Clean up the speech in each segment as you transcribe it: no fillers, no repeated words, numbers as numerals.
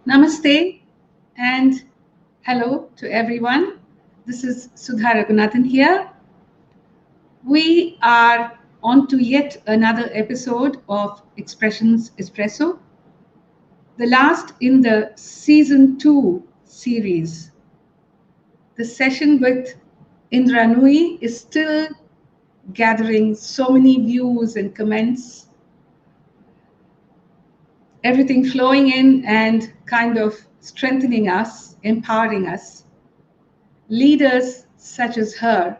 Namaste and hello to everyone. This is Sudha Ragunathan here. We are on to yet another episode of Expressions Espresso, the last in the season 2 series. The session with Indra Nui is still gathering so many views and comments, everything flowing in and kind of strengthening us, empowering us. Leaders such as her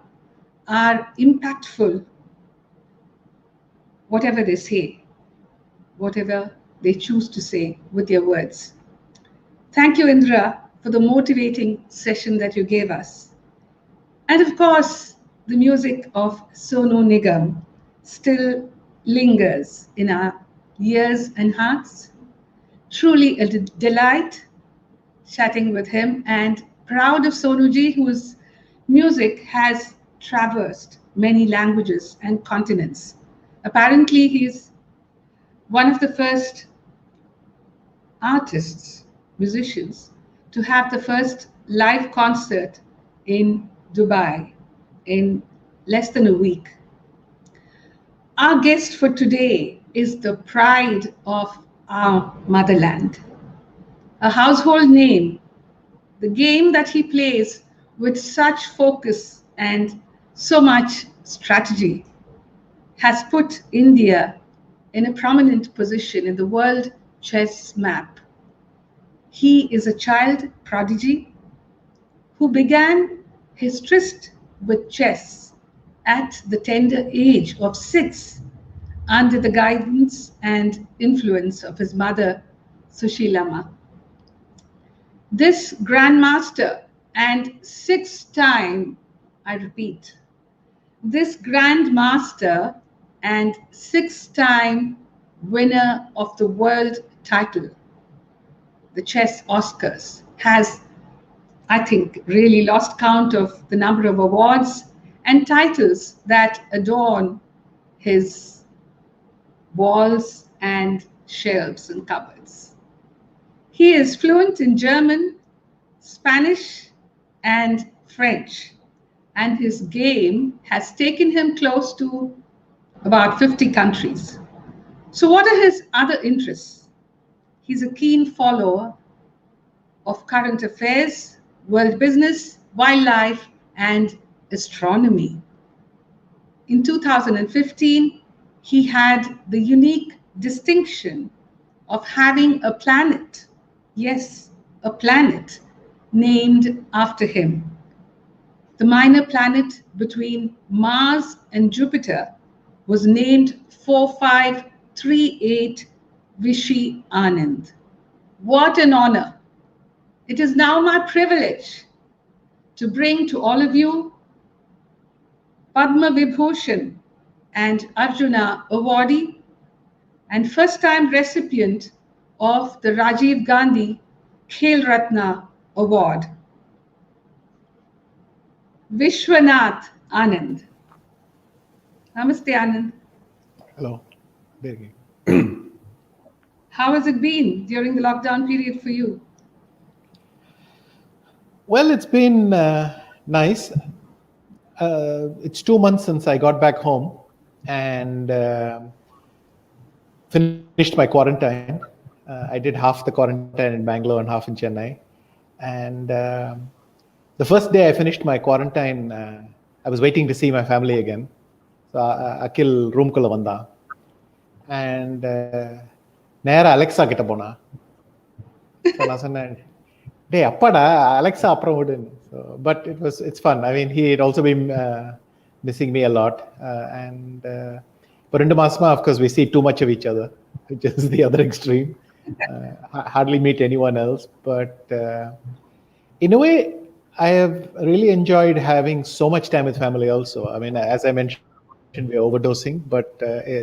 are impactful, whatever they say, whatever they choose to say with their words. Thank you, Indra, for the motivating session that you gave us. And of course, the music of Sonu Nigam still lingers in our ears and hearts. Truly a delight chatting with him, and proud of Sonuji, whose music has traversed many languages and continents. Apparently, he's one of the first artists, musicians, to have the first live concert in Dubai in less than a week. Our guest for today is the pride of our motherland, a household name, the game that he plays with such focus and so much strategy has put India in a prominent position in the world chess map. He is a child prodigy who began his tryst with chess at the tender age of 6 under the guidance and influence of his mother, Sushilama. This Grandmaster and 6-time, I repeat, this Grandmaster and 6-time winner of the world title, the Chess Oscars, has, I think, really lost count of the number of awards and titles that adorn his walls and shelves and cupboards. He is fluent in German, Spanish, and French, and his game has taken him close to about 50 countries. So what are his other interests? He's a keen follower of current affairs, world business, wildlife, and astronomy. In 2015, he had the unique distinction of having a planet, yes, a planet, named after him. The minor planet between Mars and Jupiter was named 4538 Viswanathan. What an honor. It is now my privilege to bring to all of you Padma Bhushan and Arjuna awardee and first-time recipient of the Rajiv Gandhi Khel Ratna Award, Viswanathan Anand. Namaste, Anand. Hello. How has it been during the lockdown period for you? Well, it's been nice. It's 2 months since I got back home and finished my quarantine. I did half the quarantine in Bangalore and half in Chennai. And the first day I finished my quarantine, I was waiting to see my family again. So Akil room kulla vanda. And Nera Alexa kitta pona. So I said, "Hey, appada Alexa apra vidu." So, but it's fun. I mean, he had also been missing me a lot. And for 2 masama, of course, we see too much of each other, which is the other extreme. Hardly meet anyone else. But in a way, I have really enjoyed having so much time with family also. I mean, as I mentioned, we're overdosing, but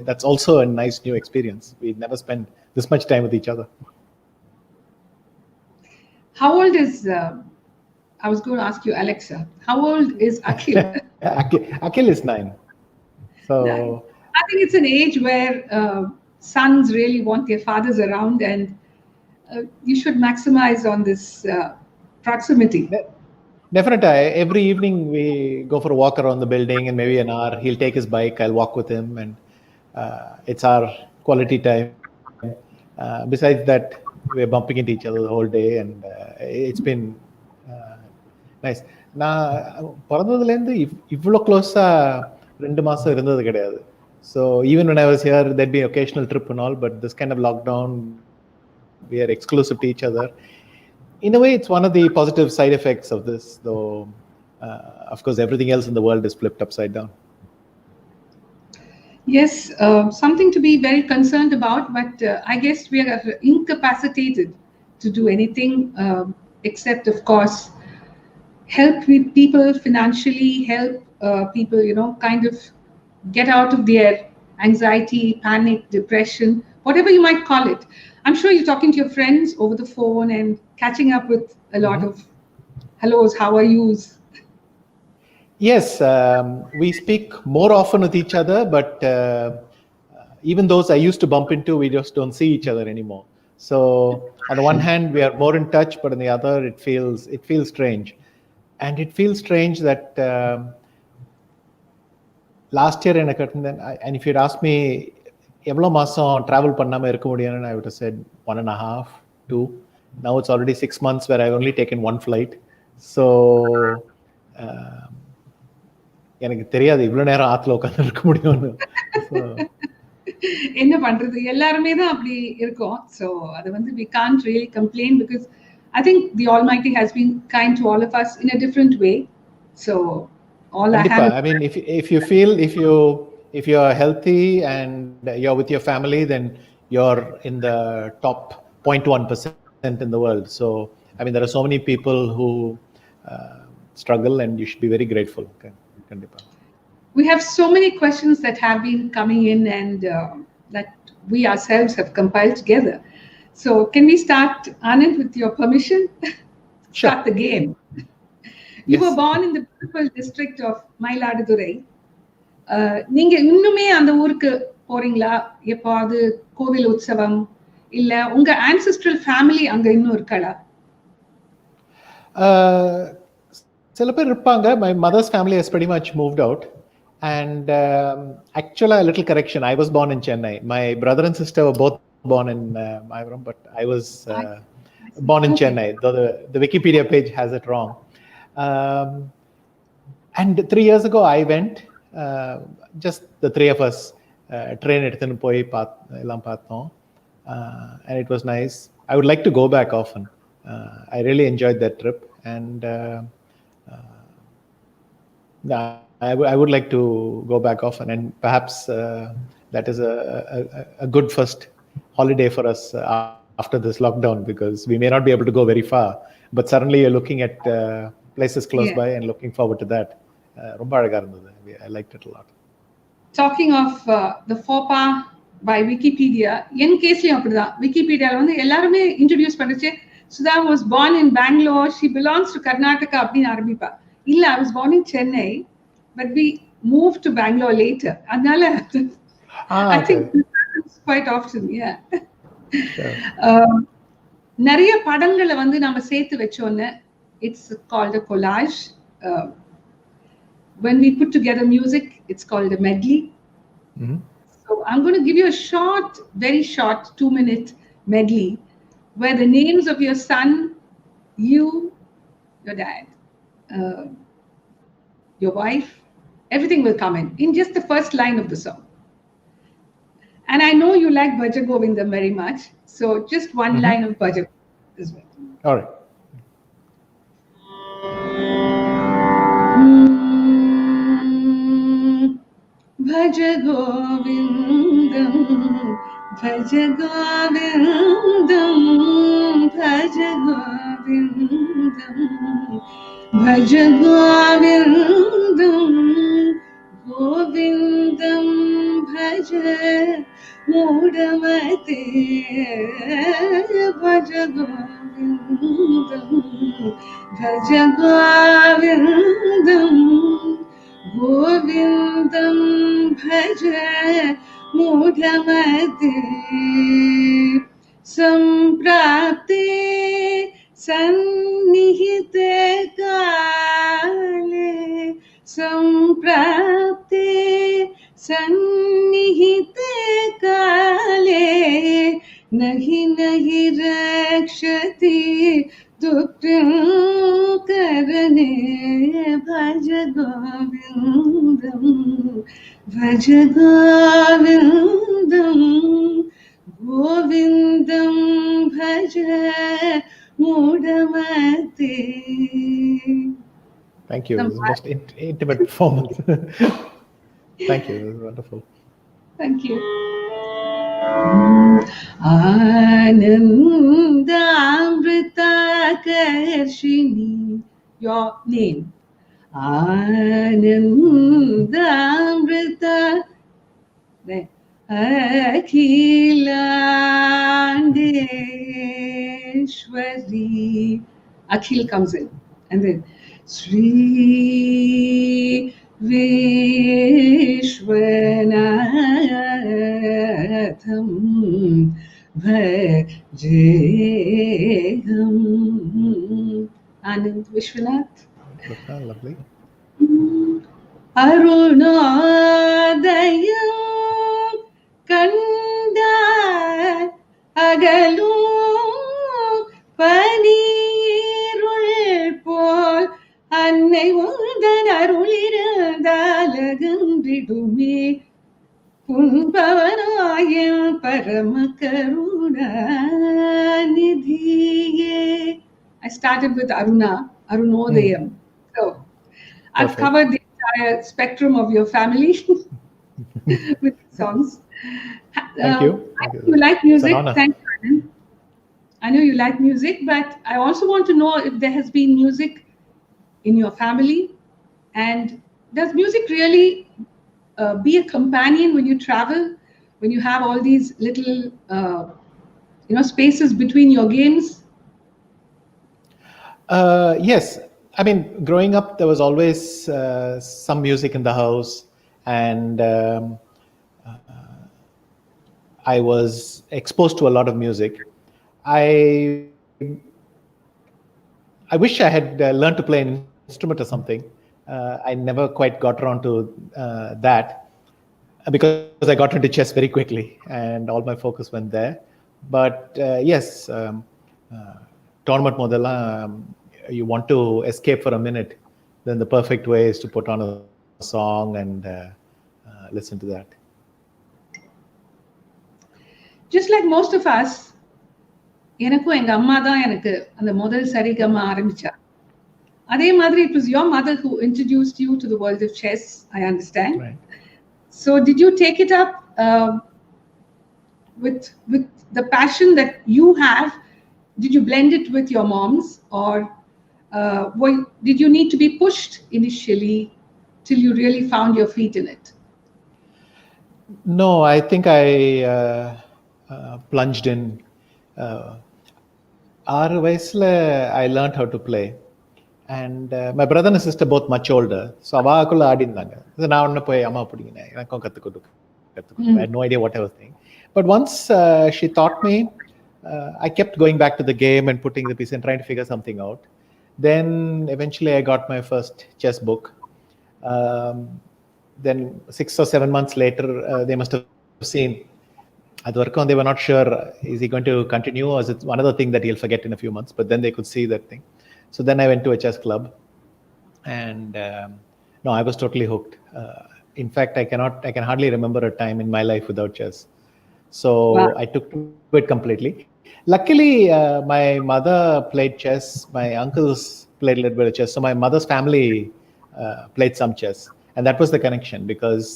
that's also a nice new experience. We never spent this much time with each other. How old is, I was going to ask you, Alexa, how old is Akhil? Akhil is 9. So 9. I think it's an age where sons really want their fathers around, and you should maximize on this proximity. Definitely. Every evening we go for a walk around the building and maybe an hour. He'll take his bike, I'll walk with him, and it's our quality time. Besides that, we're bumping into each other the whole day, and it's been nice. நான் பிறந்ததுலேருந்து இவ்வளோ க்ளோஸாக 2 மாதம் இருந்தது கிடையாது. So even when I was here, there'd be occasional trip and all, but this kind of lockdown, we are exclusive to each other. In a way, it's one of the positive side effects of this, though, of course, everything else in the world is flipped upside down. Yes, something to be very concerned about, but I guess we are incapacitated to do anything except, of course, help people financially, help people, kind of get out of their anxiety, panic, depression, whatever you might call it. I'm sure you're talking to your friends over the phone and catching up with a lot of hellos, how are yous? Yes, we speak more often with each other, but even those I used to bump into, we just don't see each other anymore. So on the one hand, we are more in touch, but on the other, it feels strange. And it feels strange that last year, and if you'd asked me, எவ்வளோ மாதம் travel பண்ணாமல் இருக்க முடியும்னு I would have said 1.5, 2. Now it's already 6 months where I've only taken one flight. So எனக்கு தெரியாது இவ்வளோ நேரம் ஆற்றுல உட்காந்து இருக்க முடியும்னு. என்ன பண்றது, எல்லாருமே தான் அப்படி இருக்கோம். So அது வந்து we can't really complain because I think the Almighty has been kind to all of us in a different way. So all I have. I mean, if you feel if you're healthy and you're with your family, then you're in the top 0.1% in the world. So I mean, there are so many people who struggle, and you should be very grateful. Okay. We have so many questions that have been coming in and that we ourselves have compiled together. So can we start, Anand, with your permission? Sure. Start the game. You were born in the beautiful district of Mailadurai. நீங்க இன்னுமே அந்த ஊருக்கு போறீங்களா? எப்போது கோவில் உற்சவம் இல்ல உங்க ancestral family அங்க இன்னும் இருக்கா? சில பேர் இருப்பாங்க. My mother's family has pretty much moved out. And actually, a little correction. I was born in Chennai. My brother and sister were both born in Mayuram, but I was born in Chennai. Though the Wikipedia page has it wrong. And 3 years ago, I went. Just the three of us train எடுத்துன்னு போய் எல்லாம் பார்த்தோம். And it was nice. I would like to go back often. I really enjoyed that trip, and I would like to go back often, and perhaps that is a good first holiday for us after this lockdown, because we may not be able to go very far, but suddenly you're looking at places close by and looking forward to that. ரொம்ப அழகா இருந்தது. I liked it a lot. Talking of the FOPA by Wikipedia, என் கேஸ்லயும் அப்படிதான். விக்கிபீடியால வந்து எல்லாருமே introduce பண்ணிச்சு. Sudha was born in Bangalore, she belongs to Karnataka அப்படின்னு ஆரம்பிப்பா. இல்ல, I was born in Chennai, but we moved to Bangalore later. அதனால I think this happens quite often. Yeah. Sure. நிறைய படங்களை வந்து நாம சேர்த்து வச்சோன்னு, it's called a collage. When we put together music, it's called a medley. So I'm going to give you a short, very short 2-minute medley where the names of your son, you, your dad, your wife, everything will come in just the first line of the song. And I know you like Bhaja Govindam very much, so just one line of Bhaja Govindam as well. All right. Bhaja Govindam, Bhaja Govindam, Bhaja Govindam, Bhaja Govindam, Govindam Bhaja Mudamate, Bhaja Govindam, Bhaja Govindam, Govindam Bhaja Mudamate. सम्प्राप्ते सन्निहिते काले सम्प्राप्ते सन्निहिते काले नहि नहि रक्षति दुःखं करणे भज गोविन्दं भज गोविन्दं गोविन्दं भज मूढमते. Thank you. It was the most intimate performance. Thank you. It was wonderful. Thank you. Anandamritakarshini, your name. Anandamrita Akhilandeshwari. Akhil comes in, and then Sri Viswanathan Bhajeham. Anand Vishwanath. Lovely. Arunodayam Kandar Agalu Panirul Pol Annai Undan Arulirandalagandidume Punpavanayam Paramakarunanidhiye. I started with Arunodayam. So I've covered the entire spectrum of your family with songs. Thank you. You like music? Thank you, Anand. I know you like music, but I also want to know if there has been music in your family, and does music really be a companion when you travel, when you have all these little spaces between your games? Yes. I mean, growing up, there was always some music in the house, and I was exposed to a lot of music. I wish I had learned to play an instrument or something. I never quite got around to that because I got into chess very quickly, and all my focus went there. But yes, tournament modella, you want to escape for a minute, then the perfect way is to put on a song and listen to that. Just like most of us, எனக்கும் எங்க அம்மா தான் எனக்கு அந்த முதல் சரிகமா ஆரம்பிச்சா. அதே மாதிரி it was your mother who introduced you to the world of chess, I understand. Right. So did you take it up with the passion that you have? Did you blend it with your mom's, or did you need to be pushed initially till you really found your feet in it? No, I think I plunged in. 6 வயசுல I learned how to play, and my brother and sister both much older, so அவாக்குள்ள ஆடி இருந்தாங்க. நான் ஒன்னு போய் அம்மா பிடிங்கினேன், எனக்கும் கத்துக்கொடு. I had no idea what I was saying, but once she taught me, I kept going back to the game and putting the piece and trying to figure something out. Then eventually I got my first chess book. Then 6 or 7 months later, they must have seen. At work, they were not sure, is he going to continue, or is it another thing that he'll forget in a few months? But then they could see that thing. So then I went to a chess club, and no, I was totally hooked. In fact, I can hardly remember a time in my life without chess. So wow. I took to it completely. Luckily, my mother played chess. My uncles played a little bit of chess. So my mother's family played some chess, and that was the connection, because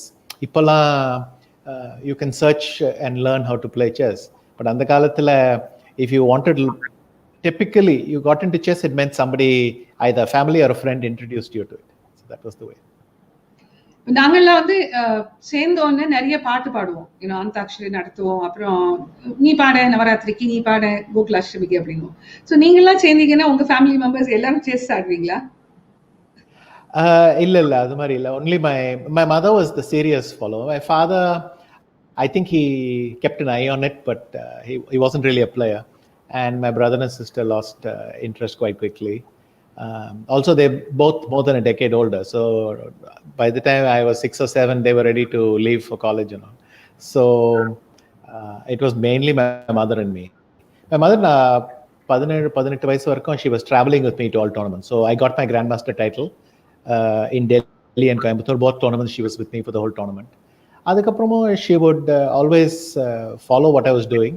ipala you can search and learn how to play chess. But அந்த காலத்துல, if you wanted, typically you got into chess, it meant somebody, either family or a friend, introduced you to it. So that was the way. நாங்கெல்லாம் வந்து சேர்ந்தோன்னு நிறைய பாட்டு பாடுவோம், அந்தாக்ஷரி நடத்துவோம், அப்புறம் நீ பாட நவராத்திரிக்கு, நீ பாட கோகுலாஷ்டமிக்கு அப்படின்னுவோம். ஸோ நீங்கெல்லாம் சேர்ந்தீங்கன்னா உங்க ஃபேமிலி மெம்பர்ஸ் எல்லாரும் செஸ் ஆடுவீங்களா? இல்ல அது மாதிரி இல்ல. Only my mother was the serious follower. My father, I think he kept an eye on it, but he wasn't really a player. And my brother and sister lost interest quite quickly. Also, they're both more than a decade older. So by the time I was 6 or 7, they were ready to leave for college, So it was mainly my mother and me. My mother, 18 வயசு வரைக்கும், she was traveling with me to all tournaments. So I got my Grandmaster title in Delhi and Coimbatore. Both tournaments, she was with me for the whole tournament. அதுக்கப்புறமும் she would always follow what I was doing.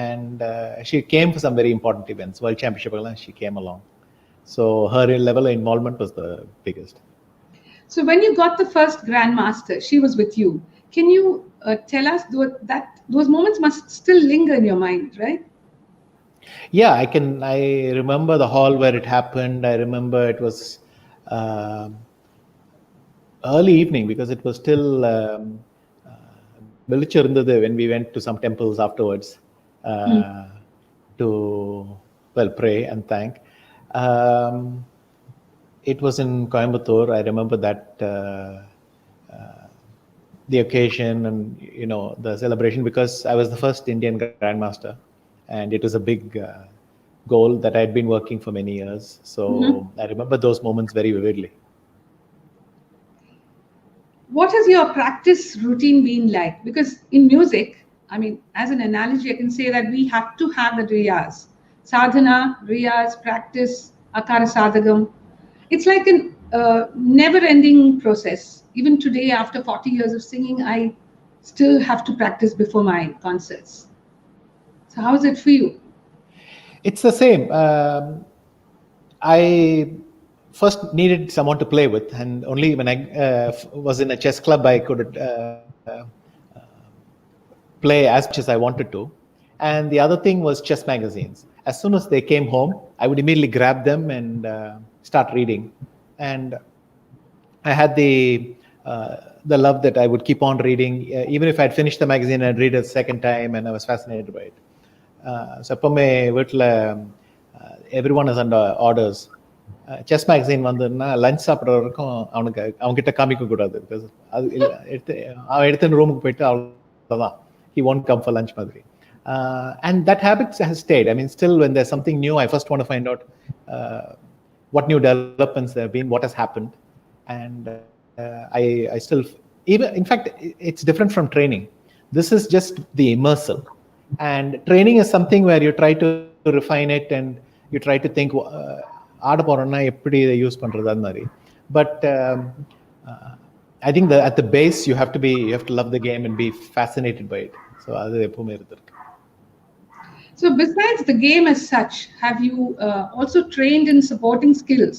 And she came for some very important events, World Championship, and she came along. So her level of involvement was the biggest. So when you got the first Grandmaster, she was with you. Can you tell us that those moments must still linger in your mind, right? Yeah, I remember the hall where it happened. I remember it was early evening because it was still when we went to some temples afterwards to pray and thank. It was in Coimbatore. I remember that the occasion and the celebration, because I was the first Indian Grandmaster, and it was a big goal that I had been working for many years. So I remember those moments very vividly. What has your practice routine been like? Because in music, I mean, as an analogy, I can say that we have to have the riyaz. Sadhana, riyaz, practice, akara sadhagam. It's like a never-ending process. Even today, after 40 years of singing, I still have to practice before my concerts. So how is it for you? It's the same. I first needed someone to play with, and only when I was in a chess club, I could play as much as I wanted to. And the other thing was chess magazines. As soon as they came home, I would immediately grab them and start reading. And I had the love that I would keep on reading. Even if I'd finished the magazine, I'd read it a second time, and I was fascinated by it. So எப்பவுமே வீட்டில் everyone is under orders. Chess magazine வந்ததுன்னா lunch சாப்பிட்ற வரைக்கும் அவன்கிட்ட காமிக்க கூடாது. Because அது அவன் எடுத்துன்னு ரூமுக்கு போயிட்டு அவ்வளோதான், he won't come for lunch மாதிரி. And that habit has stayed. I mean, still when there's something new, I first want to find out what new developments there have been, what has happened. And I still, even in fact, it's different from training. This is just the immersive. And training is something where you try to refine it and you try to think, ஆட போறோம்னா எப்படி இதை use பண்றது அது மாதிரி. But I think that at the base you have to love the game and be fascinated by it. So அது எப்பவுமே இருக்கு. So besides the game as such, have you also trained in supporting skills?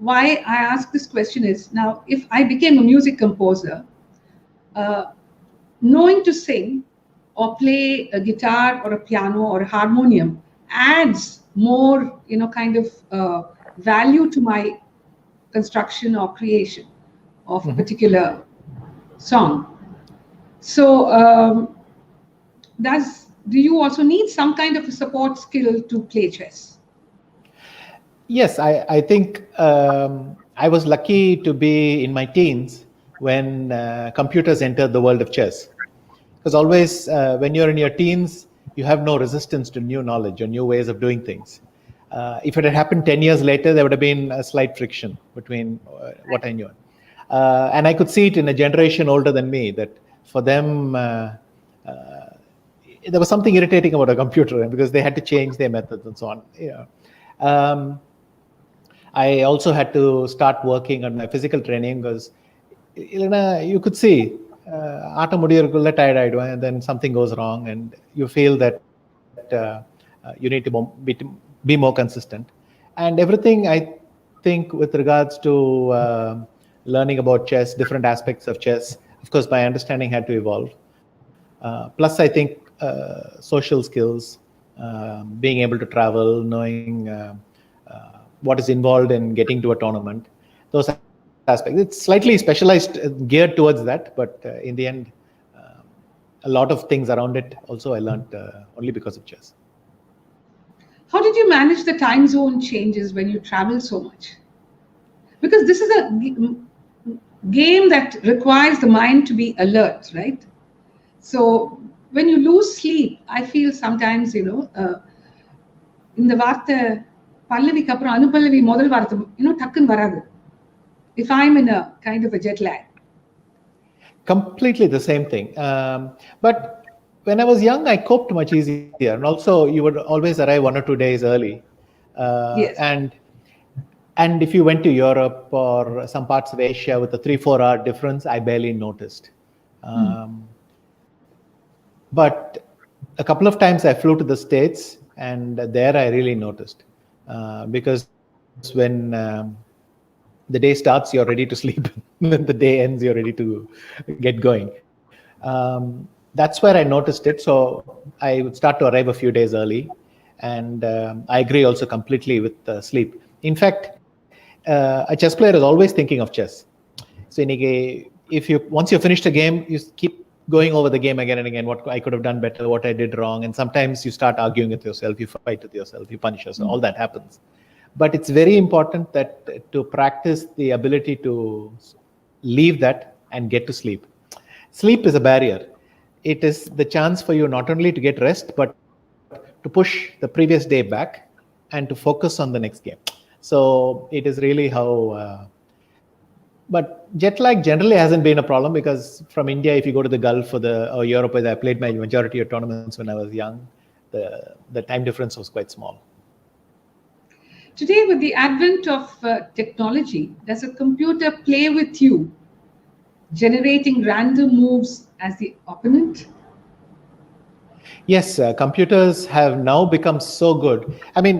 Why I ask this question is, now if I became a music composer, knowing to sing or play a guitar or a piano or a harmonium adds more, kind of value to my construction or creation of a particular song. So do you also need some kind of a support skill to play chess? Yes, I think I was lucky to be in my teens when computers entered the world of chess. Because always when you're in your teens, you have no resistance to new knowledge or new ways of doing things. If it had happened 10 years later, there would have been a slight friction between what I knew. And I could see it in a generation older than me, that for them, there was something irritating about a computer because they had to change their methods and so on. I also had to start working on my physical training because you could see ஆட்ட முடியறதுக்குள்ள tired ஆயிடுவேன், and then something goes wrong and you feel that you need to be more consistent. And everything, I think, with regards to learning about chess, different aspects of chess, of course my understanding had to evolve. Plus I think social skills, being able to travel, knowing what is involved in getting to a tournament, those aspects. It's slightly specialized, geared towards that, but in the end, a lot of things around it also I learned only because of chess. How did you manage the time zone changes when you travel so much? Because this is a game that requires the mind to be alert, right? So when you lose sleep, I feel sometimes, இந்த வார்த்தை பல்லவிக்கு அப்புறம் அனுபல்லவி முதல் வார்த்தை டக்குன்னு வராது. If I'm in a kind of a jet lag. Completely the same thing. But when I was young, I coped much easier. And also, you would always arrive 1 or 2 days early. Yes. And if you went to Europe or some parts of Asia with a 3-4 hour difference, I barely noticed. But a couple of times I flew to the States, and there I really noticed. Because when the day starts, you're ready to sleep. When the day ends, you're ready to get going. That's where I noticed it. So I would start to arrive a few days early. And I agree also completely with sleep. In fact, a chess player is always thinking of chess. So once you finish the game, you keep going over the game again and again. What I could have done better, what I did wrong. And sometimes you start arguing with yourself, you fight with yourself, you punish yourself. All that happens. But it's very important that to practice the ability to leave that and get to sleep. Sleep is a barrier. It is the chance for you not only to get rest, but to push the previous day back and to focus on the next game. So it is really how... But jet lag generally hasn't been a problem, because from India, if you go to the Gulf or Europe, where I played my majority of tournaments when I was young, the time difference was quite small. Today, with the advent of technology, does a computer play with you, generating random moves as the opponent? Yes, computers have now become so good. I mean,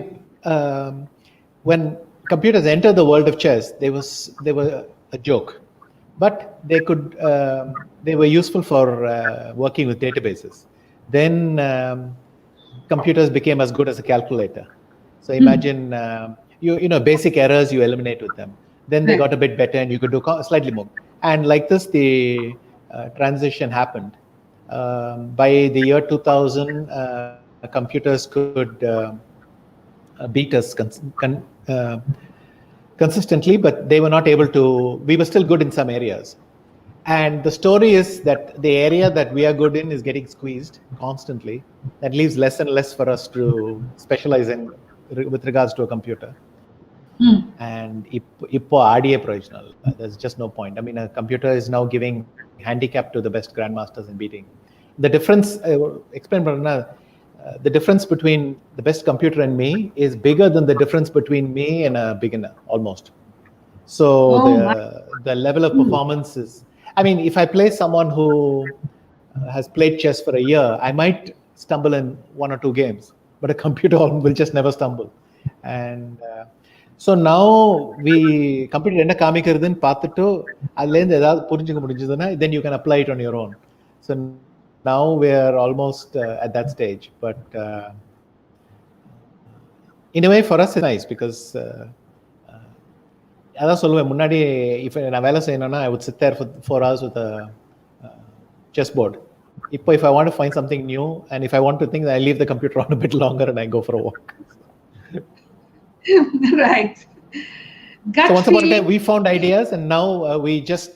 when computers entered the world of chess, they were a joke, but they were useful for working with databases. Then computers became as good as a calculator. So imagine, basic errors you eliminate with them. Then they got a bit better, and you could do slightly more. And like this, the transition happened. By the year 2000, computers could beat us consistently, but they were not able to. We were still good in some areas. And the story is that the area that we are good in is getting squeezed constantly. That leaves less and less for us to specialize in with regards to a computer. And ippo RDA provisional, there's just no point. I mean, a computer is now giving handicap to the best grandmasters in beating. The difference, the difference between the best computer and me is bigger than the difference between me and a beginner, almost. So the level of performance is... I mean, if I play someone who has played chess for a year, I might stumble in 1 or 2 games, but a computer will just never stumble. And so now computer என்ன காமிக்கிறதுன்னு பார்த்துட்டு அதுலேருந்து ஏதாவது புரிஞ்சுக்க முடிஞ்சதுன்னா then you can apply it on your own. So now we are almost at that stage, but in a way for us it's nice, because அதான் சொல்லுவேன், முன்னாடி if நான் வேலை செய்யணும்னா I would sit there for 4 hours with a chessboard. இப்போ if I want to find something new, and if I want to think, I leave the computer on a bit longer and I go for a walk. Right. So once upon a time we found ideas, and now we just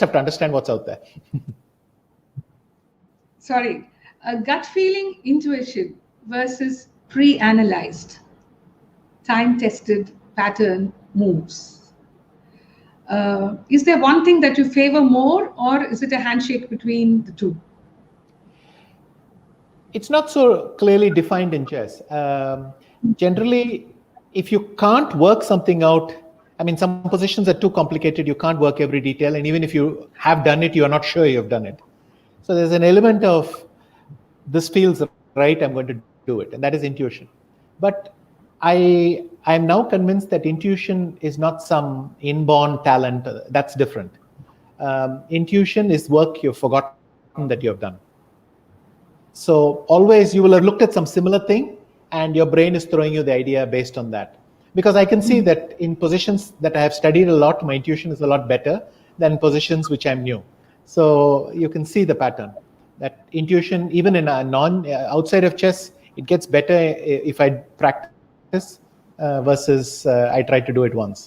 have to understand what's out there. Sorry, gut feeling, intuition versus pre-analyzed, time-tested pattern moves. Is there one thing that you favor more, or is it a handshake between the two? It's not so clearly defined in chess. Generally, if you can't work something out, I mean, some positions are too complicated, you can't work every detail, and even if you have done it, you are not sure you have done it. So there's an element of, this feels right, I'm going to do it, and that is intuition. But I'm now convinced that intuition is not some inborn talent. That's different. Intuition is work you've forgotten that you have done. So always you will have looked at some similar thing, and your brain is throwing you the idea based on that. Because I can see that in positions that I have studied a lot, my intuition is a lot better than positions which I'm new. So you can see the pattern. That intuition, even in a outside of chess, it gets better if I practice versus I try to do it once.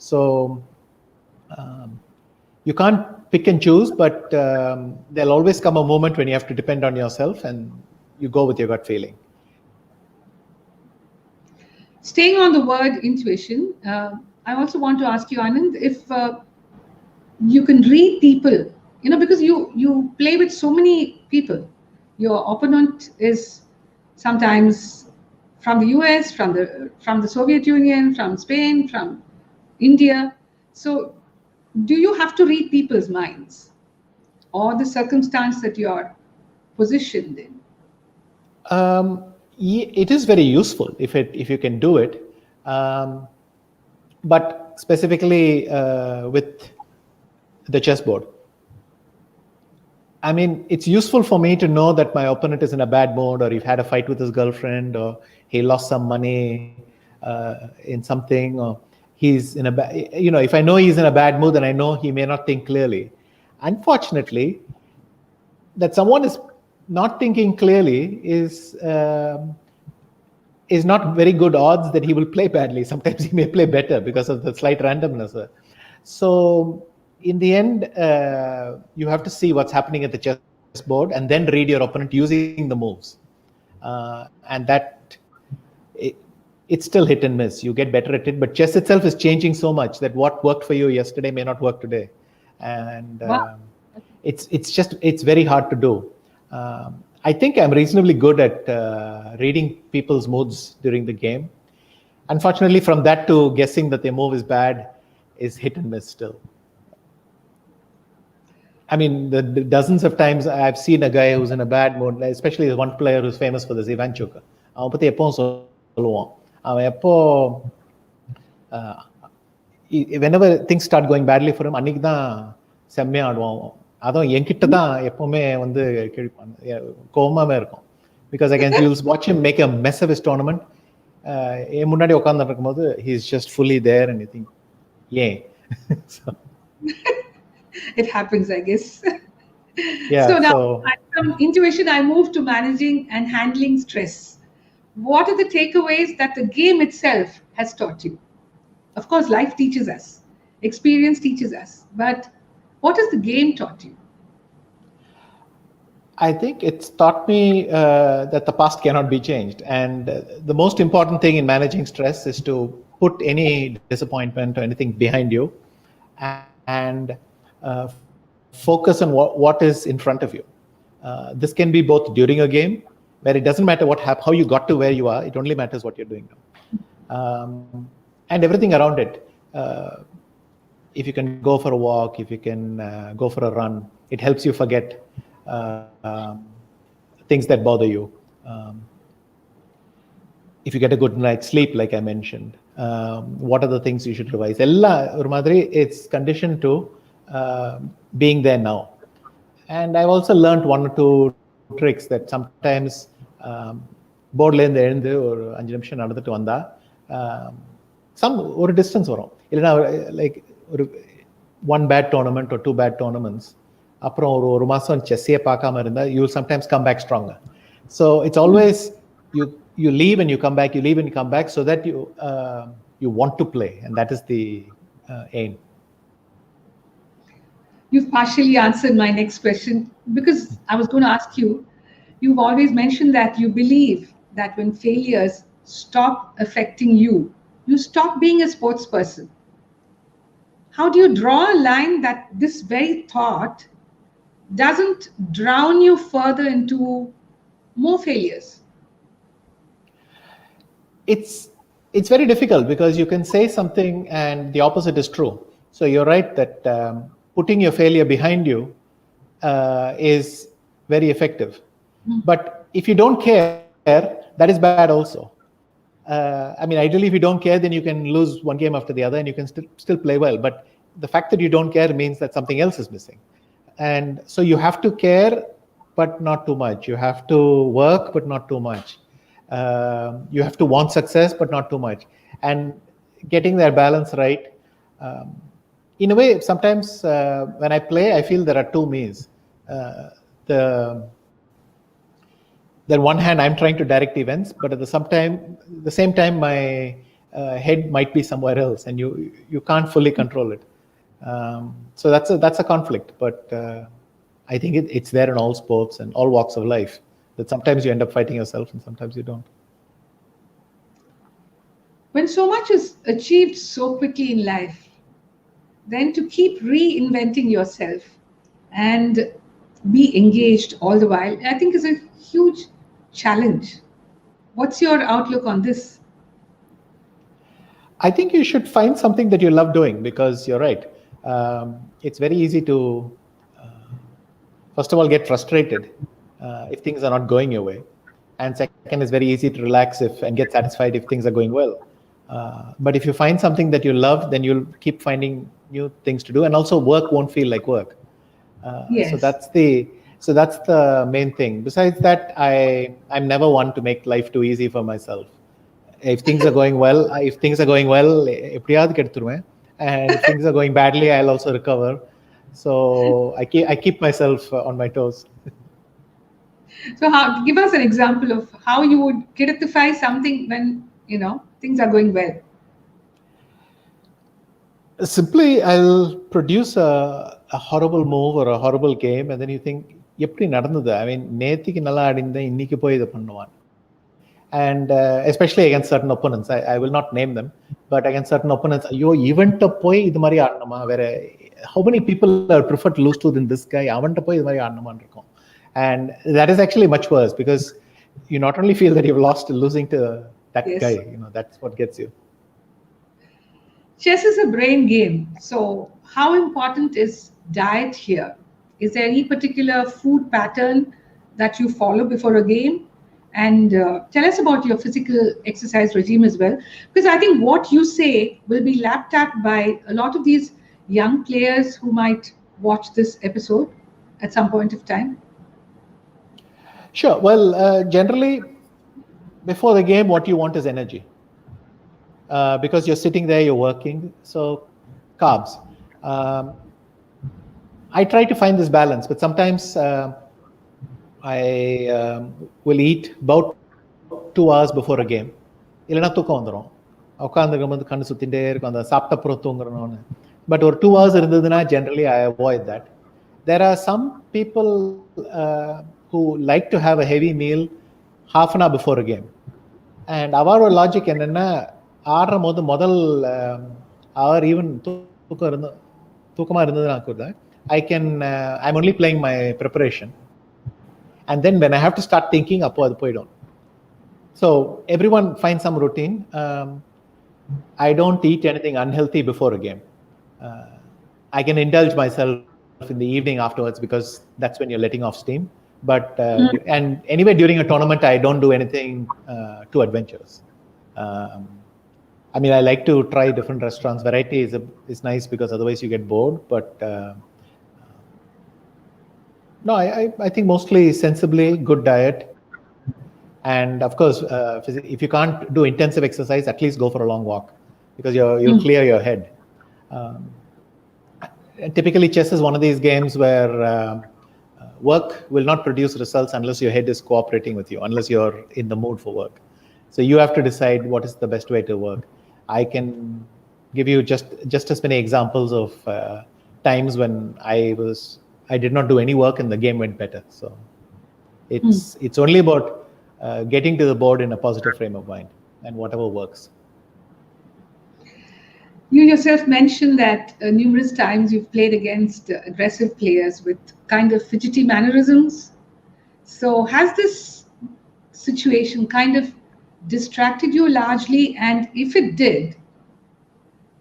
So you can't pick and choose, but there'll always come a moment when you have to depend on yourself and you go with your gut feeling. Staying on the word intuition, I also want to ask you, Anand, if you can read people, because you play with so many people. Your opponent is sometimes from the US, from the Soviet Union, from Spain, from India. So do you have to read people's minds or the circumstance that you're positioned in? It is very useful if you can do it, but specifically with the chessboard. I mean, it's useful for me to know that my opponent is in a bad mood, or he's had a fight with his girlfriend, or he lost some money in something, or he's in a bad, if I know he's in a bad mood, then I know he may not think clearly. Unfortunately, that someone is not thinking clearly is not very good odds that he will play badly. Sometimes he may play better because of the slight randomness. So in the end, you have to see what's happening at the chessboard and then read your opponent using the moves. And that it's still hit and miss. You get better at it, but chess itself is changing so much that what worked for you yesterday may not work today. And it's very hard to do. I think I'm reasonably good at reading people's moods during the game. Unfortunately, from that to guessing that their move is bad is hit and miss still. I mean, the dozens of times I've seen a guy who's in a bad mood, especially the one player who's famous for this, Ivanchuk. அவன் பத்தி எப்பவும் சொல்லுவான். அவன் எப்போ whenever things start going badly for him, அன்னைக்கு தான் செம்மையா ஆடுவான். அதுவும் என்கிட்ட தான் எப்பவுமே வந்து கோவமாவே இருக்கும். Because I can watch him make a mess of his tournament. என் முன்னாடி உட்கார்ந்து இருக்கும்போது he's just fully there and you think, yeah. So. It happens, I guess. Yeah, so now, from intuition, I move to managing and handling stress. What are the takeaways that the game itself has taught you? Of course, life teaches us, experience teaches us, but what has the game taught you? I think it's taught me that the past cannot be changed. And the most important thing in managing stress is to put any disappointment or anything behind you and focus on what is in front of you. This can be both during a game, where it doesn't matter how you got to where you are, it only matters what you're doing now. And everything around it. If you can go for a walk, if you can go for a run, it helps you forget things that bother you. If you get a good night's sleep, like I mentioned, what are the things you should revise? It's conditioned to being there now. And I've also learned one or two tricks that sometimes board lane எழுந்து ஒரு 5 நிமிஷம் நடந்துட்டு வந்தா ஒரு distance வரும். இல்லைன்னா like ஒரு 1 bad tournament or 2 bad tournaments அப்புறம் ஒரு மாசம் செஸ்ஸே பார்க்காம இருந்தா you will sometimes come back stronger. So it's always you leave and you come back, you leave and you come back, so that you want to play, and that is the aim. You've partially answered my next question, because I was going to ask you, you've always mentioned that you believe that when failures stop affecting you, you stop being a sports person. How do you draw a line that this very thought doesn't drown you further into more failures? It's very difficult, because you can say something and the opposite is true. So you're right that putting your failure behind you is very effective. But if you don't care, that is bad also. I mean, ideally, if you don't care, then you can lose one game after the other and you can still play well. But the fact that you don't care means that something else is missing. And so you have to care, but not too much. You have to work, but not too much. You have to want success, but not too much. And getting that balance right. In a way, sometimes when I play, I feel there are two me's. On one hand, I'm trying to direct events, but at the same time, my head might be somewhere else, and you can't fully control it. So that's a conflict, but I think it's there in all sports and all walks of life, that sometimes you end up fighting yourself and sometimes you don't. When so much is achieved so quickly in life, then to keep reinventing yourself and be engaged all the while, I think is a huge challenge. What's your outlook on this? I think you should find something that you love doing, because you're right. It's very easy to, first of all, get frustrated if things are not going your way. And second, it's very easy to relax and get satisfied if things are going well. But if you find something that you love, then you'll keep finding new things to do. And also work won't feel like work. Yes. So that's the main thing. Besides that, I'm never one to make life too easy for myself. If things are going well, எப்படியாவது கெடுத்துருவேன். And if things are going badly, I'll also recover. So I keep myself on my toes. So give us an example of how you would creatify something when, things are going well. Simply, I'll produce a horrible move or a horrible game, and then you think, எப்படி நடந்தது? I mean, நேத்திக்கு நல்லா ஆடிந்தேன், இன்னைக்கு போய் இதை பண்ணுவான். And especially against certain opponents, I will not name them, but against certain opponents, ஐயோ இவன்ட்ட போய் இது மாதிரி ஆடணுமா? வேற how many people prefer to lose to than this guy? அவன்ட்ட போய் இது மாதிரி ஆடணுமான்னு இருக்கும். And that is actually much worse, because you not only feel that you've lost losing to that Yes. guy, that's what gets you. Chess is a brain game. So how important is diet here? Is there any particular food pattern that you follow before a game? And tell us about your physical exercise regime as well. Because I think what you say will be lapped at by a lot of these young players who might watch this episode at some point of time. Sure. Well, generally, before the game, what you want is energy. Because you're sitting there, you're working. So, carbs. I try to find this balance, but sometimes I will eat about 2 hours before a game. இல்லைனா தூக்கம் வந்துடும். உட்காந்துருக்கும்போது கண்ணு சுத்திட்டே இருக்கும், அந்த சாப்பிட்ட அப்புறம் தூங்குறோன்னு. But ஒரு 2 hours இருந்ததுன்னா generally I avoid that. There are some people who like to have a heavy meal half an hour before a game. And our logic என்னன்னா, ஆடுற போது முதல் hour even தூக்கமா இருந்ததுன்னா கூட I'm only playing my preparation. And then when I have to start thinking, appo adu poidum. So everyone finds some routine. I don't eat anything unhealthy before a game. I can indulge myself in the evening afterwards, because that's when you're letting off steam. But and anyway, during a tournament, I don't do anything too adventurous. I mean, I like to try different restaurants. Variety is nice, because otherwise you get bored. But no, I think mostly sensibly, good diet. And of course, if you can't do intensive exercise, at least go for a long walk, because you'll clear your head. Typically, chess is one of these games where work will not produce results unless your head is cooperating with you, unless you're in the mood for work. So you have to decide what is the best way to work. I can give you just as many examples of times when I did not do any work and the game went better. So it's only about getting to the board in a positive frame of mind, and whatever works. You yourself mentioned that numerous times you've played against aggressive players with kind of fidgety mannerisms. So has this situation kind of distracted you largely? And if it did,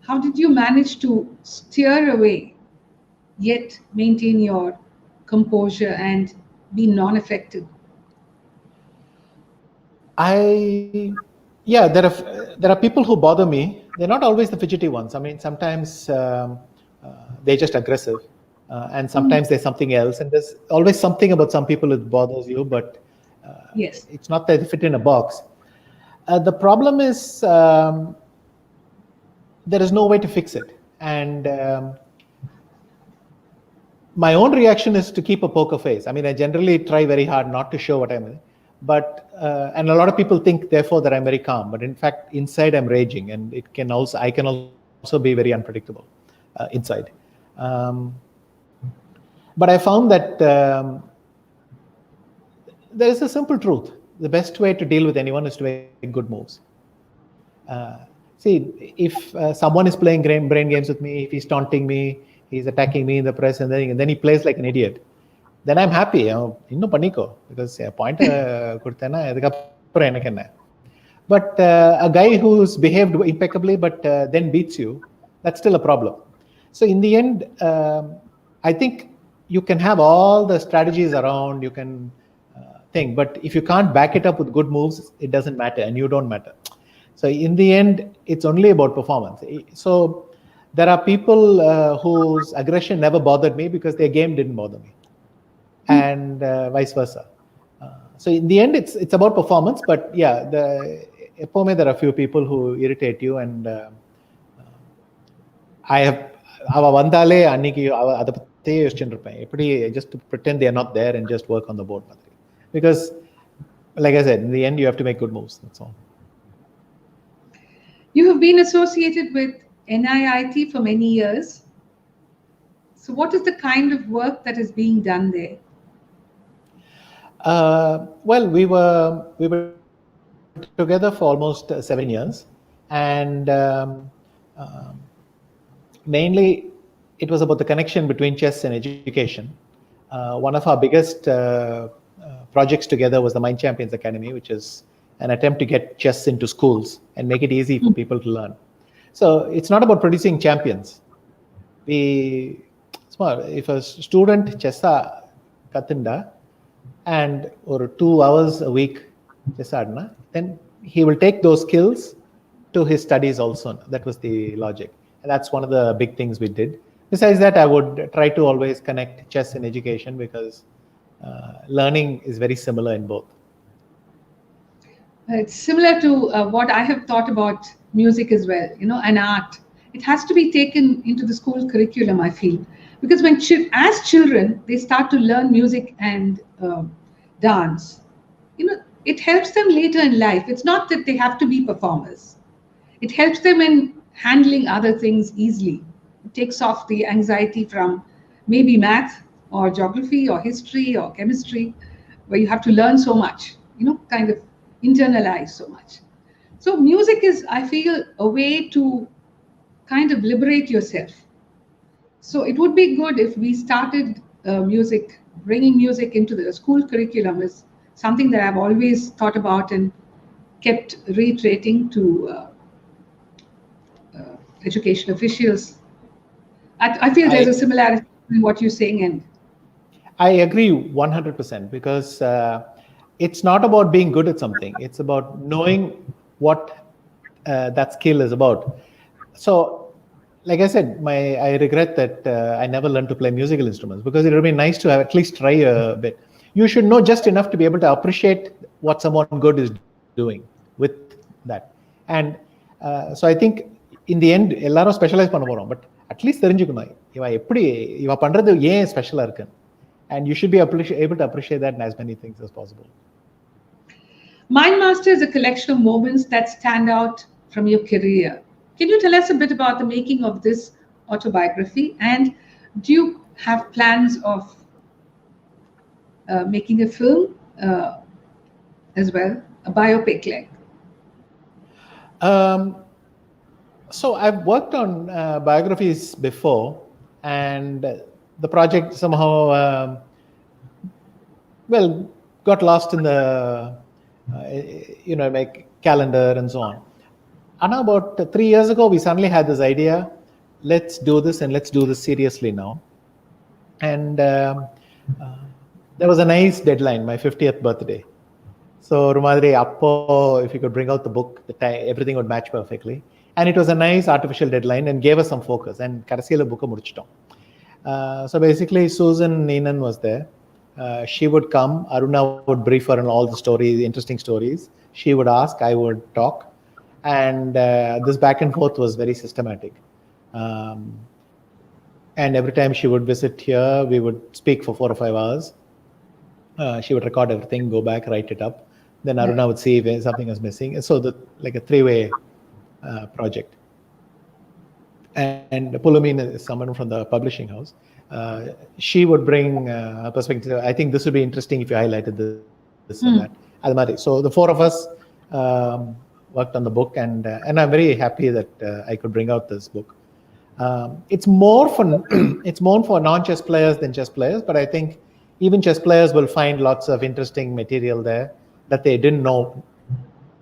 how did you manage to steer away yet maintain your composure and be non-affected? There are people who bother me. They're not always the fidgety ones. I mean, sometimes they're just aggressive, and sometimes there's something else. And there's always something about some people that bothers you, but Yes, it's not that they fit in a box. The problem is there is no way to fix it. And my own reaction is to keep a poker face. I mean, I generally try very hard not to show what I'm in. But and a lot of people think therefore that I'm very calm, but in fact inside I'm raging, and I can also be very unpredictable inside. But I found that there is a simple truth. The best way to deal with anyone is to make good moves. See, if someone is playing brain games with me, if he's taunting me, he's attacking me in the press, and then he plays like an idiot, then I'm happy. Innum panniko, because point கொடுத்தேன்னா அதுக்கப்புறம் எனக்கு என்ன. But a guy who's behaved impeccably but then beats you, that's still a problem. So in the end, I think you can have all the strategies around, you can think, but if you can't back it up with good moves, it doesn't matter, and you don't matter. So in the end, it's only about performance. So there are people whose aggression never bothered me because their game didn't bother me, and vice versa. So in the end, it's about performance. But yeah, there are a few people who irritate you, and I have அவ வந்தாலே அன்னைக்கு அதை பற்றியே யோசிச்சுட்டு இருப்பேன், எப்படி just to pretend they are not there and just work on the board மாதிரி. Because like I said, in the end you have to make good moves, that's all. You have been associated with NIIT for many years. So what is the kind of work that is being done there? Well, we were together for almost 7 years, and mainly it was about the connection between chess and education. One of our biggest projects together was the Mainz Champions Academy, which is an attempt to get chess into schools and make it easy for people to learn. So it's not about producing champions. If a student chess kathunda and or 2 hours a week chess adna, then he will take those skills to his studies also. That was the logic, and that's one of the big things we did. Besides that, I would try to always connect chess and education, because learning is very similar in both. It's similar to what I have thought about music as well, and art. It has to be taken into the school curriculum, I feel, because when as children they start to learn music and dance, it helps them later in life. It's not that they have to be performers. It helps them in handling other things easily. It takes off the anxiety from maybe math or geography or history or chemistry, where you have to learn so much, kind of internalize so much. So music is, I feel, a way to kind of liberate yourself. So it would be good if we started bringing music into the school curriculum is something that I've always thought about and kept reiterating to education officials. I feel there's a similarity between what you're saying and... I agree 100%, because it's not about being good at something. It's about knowing what that skill is about. So, like I said, I regret that I never learned to play musical instruments, because it would be nice to have at least try a bit. You should know just enough to be able to appreciate what someone good is doing with that. And so I think in the end, எல்லாரும் specialise பண்ண போறோம், but at least தெரிஞ்சுக்கணும் இவ பண்றது ஏன் ஸ்பெஷலா இருக்கு. And you should be able to appreciate that in as many things as possible. Mindmaster is a collection of moments that stand out from your career. Can you tell us a bit about the making of this autobiography? And do you have plans of making a film as well, a biopic like? So I've worked on biographies before, and the project somehow got lost in the my calendar and so on. And about 3 years ago, we suddenly had this idea, let's do this, and let's do this seriously now. And there was a nice deadline, my 50th birthday. So Rumadri appo, if you could bring out the book, everything would match perfectly. And it was a nice artificial deadline and gave us some focus, and kadasiyila book mudichitom. So basically, Susan Neenan was there. She would come, Aruna would brief her on all the stories, interesting stories. She would ask, I would talk. And this back and forth was very systematic. And every time she would visit here, we would speak for 4 or 5 hours. She would record everything, go back, write it up. Then Aruna would see if something was missing. So like a 3-way project. and Pulamin is someone from the publishing house. She would bring a perspective. I think this would be interesting if you highlighted this and that. So the four of us worked on the book, and I'm very happy that I could bring out this book. It's more for it's more for non-chess players than chess players, but I think even chess players will find lots of interesting material there that they didn't know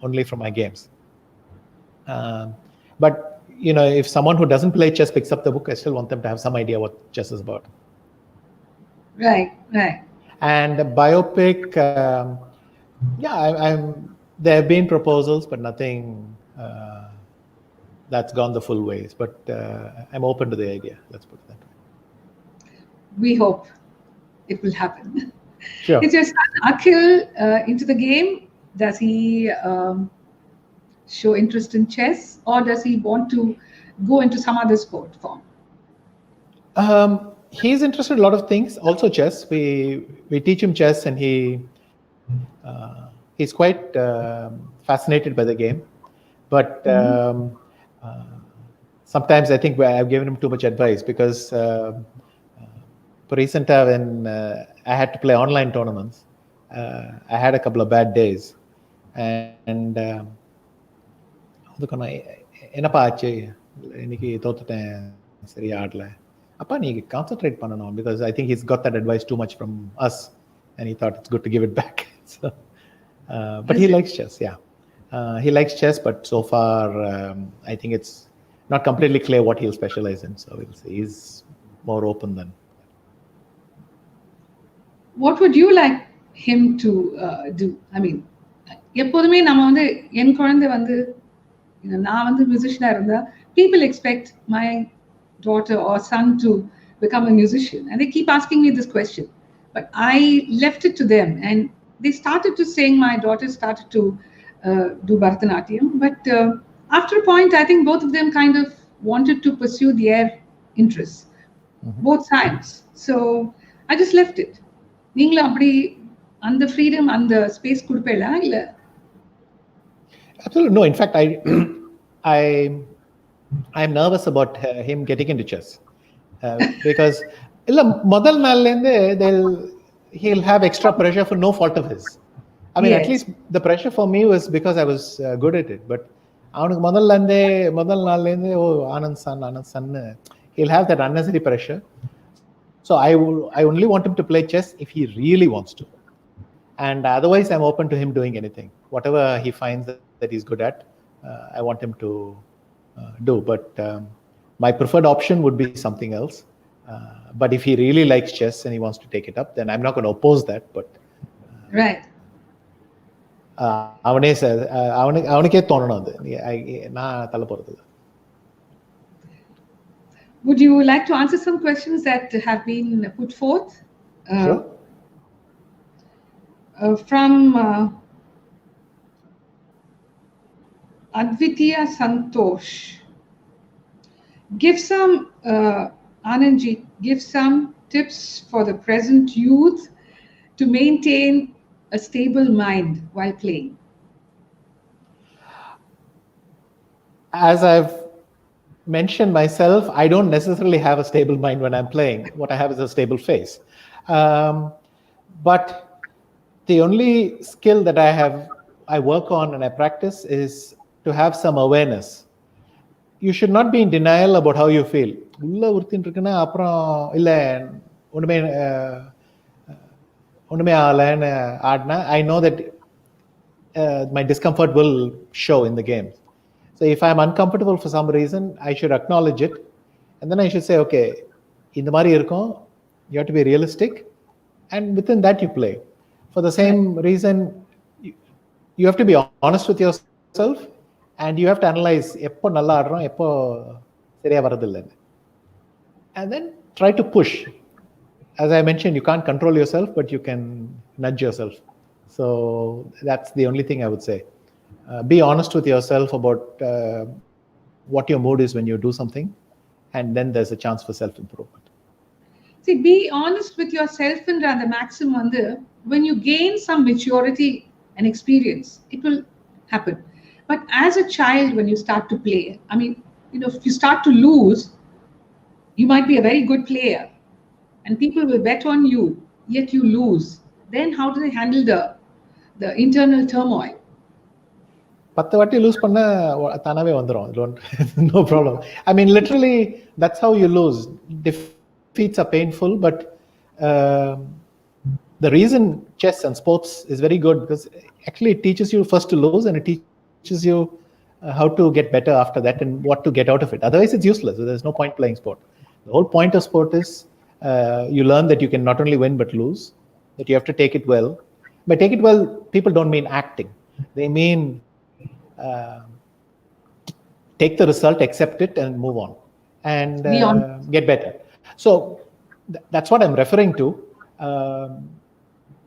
only from my games. But if someone who doesn't play chess picks up the book, I still want them to have some idea what chess is about. Right. And the biopic, there have been proposals, but nothing that's gone the full ways. But I'm open to the idea. Let's put it that way. We hope it will happen. Sure. Is your son Akhil into the game? Does he show interest in chess, or does he want to go into some other sport form? He's interested in a lot of things, also chess. We teach him chess, and he's quite fascinated by the game. But sometimes I think I've given him too much advice, because recently when I had to play online tournaments, I had a couple of bad days, and என்னப்பா ஆச்சு இன்னைக்கு தோத்துட்டேன் சரியா ஆடல அப்பா நீங்க concentrate பண்ணணும், because I think he's got that advice too much from us, and he thought it's good to give it back. So, but he likes chess. He likes chess, but so far I think it's not completely clear what he'll specialize in, so we'll see. He's more open than. What would you like him to do? I mean, எப்போதுமே நம்ம வந்து என் குழந்தை வந்து நான் வந்து மியூசிஷியனா இருந்தா, people expect my daughter or son to become a musician, and they keep asking me this question, but I left it to them, and they started to sing. My daughter started to do Bharatanatyam, but after a point I think both of them kind of wanted to pursue their interests, both sides, so I just left it. நீங்களும் அப்படி அந்த freedom அந்த space கொடுப்பீங்களா இல்ல? Absolutely no. In fact, I'm nervous about him getting into chess because முதல் நாள்ல இருந்து he'll have extra pressure for no fault of his. I mean, yes. At least the pressure for me was because I was good at it. But அவனுக்கு முதல் நாள்ல இருந்து Anand son he'll have that unnecessary pressure. So I only want him to play chess if he really wants to, and otherwise I'm open to him doing anything, whatever he finds that he's good at. I want him to do, but my preferred option would be something else. But if he really likes chess and he wants to take it up, then I'm not going to oppose that. But right. அவனுக்கே தோணணும் அது, நான் தள்ள போறது. Would you like to answer some questions that have been put forth? Sure. From Advitiya Santosh. Give some, Anandji, give some tips for the present youth to maintain a stable mind while playing. As I've mentioned myself, I don't necessarily have a stable mind when I'm playing. What I have is a stable face. But the only skill that I work on and I practice is to have some awareness. You should not be in denial about how you feel. உள்ள உறுத்தின்னு இருக்குன்னா அப்புறம் இல்லை ஒண்ணுமே ஆகலைன்னு ஆடினா, I know that my discomfort will show in the game. So if I'm uncomfortable for some reason, I should acknowledge it, and then I should say, okay, இந்த மாதிரி இருக்கும், you have to be realistic, and within that you play. For the same reason, you have to be honest with yourself, and you have to analyze எப்போ நல்லா ஆடுறோம், எப்போ சரியா வரதில்லைன்னு, and then try to push. As I mentioned, you can't control yourself, but you can nudge yourself. So that's the only thing I would say. Be honest with yourself about what your mood is when you do something, and then there's a chance for self-improvement. See, be honest with yourself, and the maximum when you gain some maturity and experience, it will happen. But as a child, when you start to play, I mean, if you start to lose, you might be a very good player and people will bet on you, yet you lose. Then how do they handle the internal turmoil? 10 வாட்டி loose பண்ண தானாவே வந்துரும். No problem. I mean, literally, that's how you lose. Defeats are painful, but the reason chess and sports is very good because actually it teaches you first to lose and it teaches you how to get better after that and what to get out of it. Otherwise, it's useless. There's no point playing sport. The whole point of sport is you learn that you can not only win but lose, that you have to take it well. By take it well, people don't mean acting. They mean take the result, accept it, and move on, and get better. So that's what I'm referring to,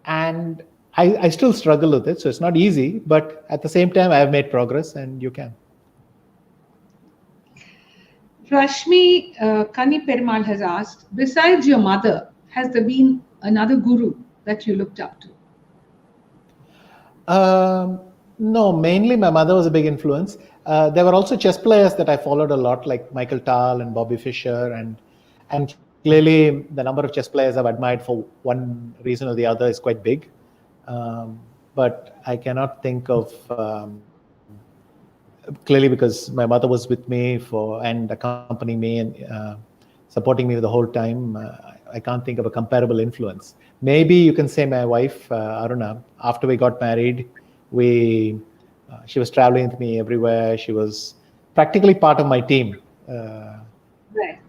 and I still struggle with it. So it's not easy, but at the same time, I have made progress, and you can. Rashmi Kani Perumal has asked, besides your mother, has there been another guru that you looked up to? No, mainly my mother was a big influence. There were also chess players that I followed a lot, like Michael Tal and Bobby Fischer, and clearly the number of chess players I've admired for one reason or the other is quite big. But I cannot think of clearly because my mother was with me and accompanying me and supporting me the whole time. I can't think of a comparable influence. Maybe you can say my wife Aruna. After we got married, she was traveling with me everywhere. She was practically part of my team. Right.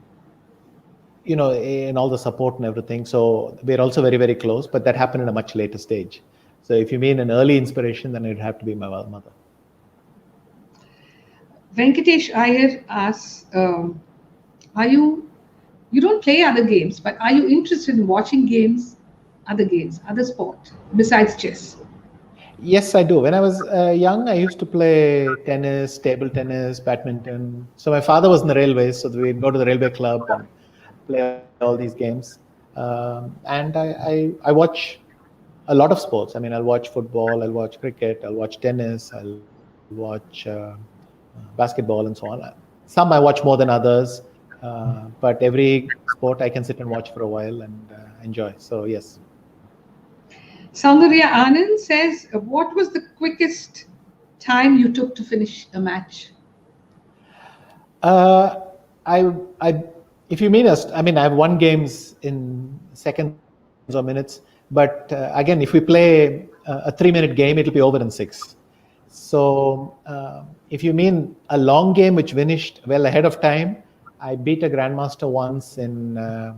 In all the support and everything. So we're also very, very close, but that happened in a much later stage. So if you mean an early inspiration, then it'd have to be my mother. Venkatesh Iyer asks, you don't play other games, but are you interested in watching other sport besides chess? Yes, I do. When I was young, I used to play tennis, table tennis, badminton. So my father was in the railways, so we'd go to the railway club and play all these games. And I watch a lot of sports. I mean, I'll watch football, I'll watch cricket, I'll watch tennis, I'll watch basketball and so on. Some I watch more than others, but every sport I can sit and watch for a while and enjoy. So yes. Soundarya Anand says, what was the quickest time you took to finish a match? If you mean I've won games in seconds or minutes, but again, if we play a 3-minute game, it'll be over in 6. So if you mean a long game which finished well ahead of time, I beat a Grandmaster once a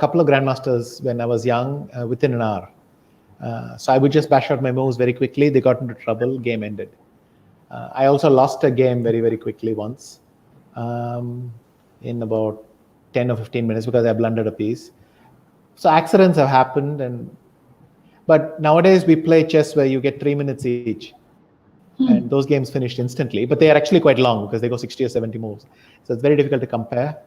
couple of Grandmasters when I was young within an hour. So I would just bash out my moves very quickly. They got into trouble, game ended. I also lost a game very, very quickly once in about 10 or 15 minutes because I blundered a piece. So accidents have happened, but nowadays we play chess where you get 3 minutes each. And those games finished instantly, but they are actually quite long because they go 60 or 70 moves. So it's very difficult to compare.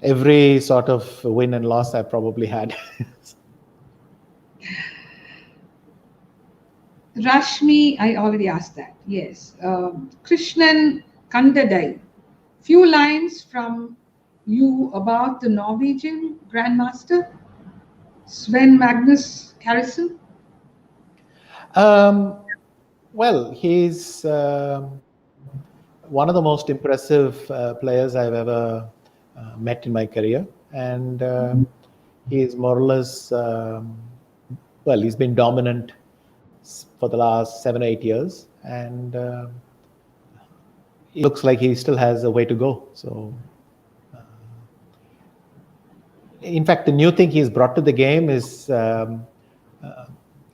Every sort of win and loss I probably had. Rashmi, I already asked that. Yes. Krishnan Kandadai, few lines from you about the Norwegian Grandmaster, Sven Magnus Carlsen. Well, he's one of the most impressive players I've ever met in my career, and he's more or less he's been dominant for the last 7 or 8 years, and it looks like he still has a way to go. So in fact, the new thing he's brought to the game is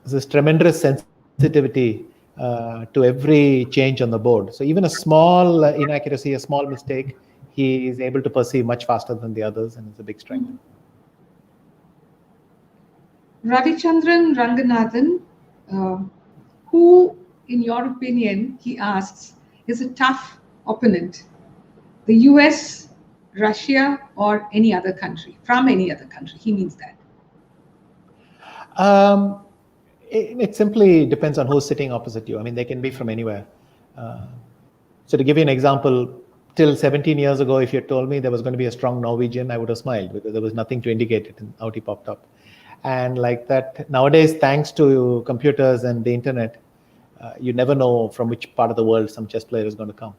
this tremendous sensitivity to every change on the board. So even a small inaccuracy, a small mistake, he is able to perceive much faster than the others, and it's a big strength. Ravichandran Ranganathan, who, in your opinion, he asks, is a tough opponent? The US, Russia, or any other country? From any other country, he means that. It simply depends on who's sitting opposite you. I mean, they can be from anywhere. So to give you an example, till 17 years ago, if you had told me there was going to be a strong Norwegian, I would have smiled because there was nothing to indicate it, and out he popped up. And like that, nowadays, thanks to computers and the internet, you never know from which part of the world some chess player is going to come.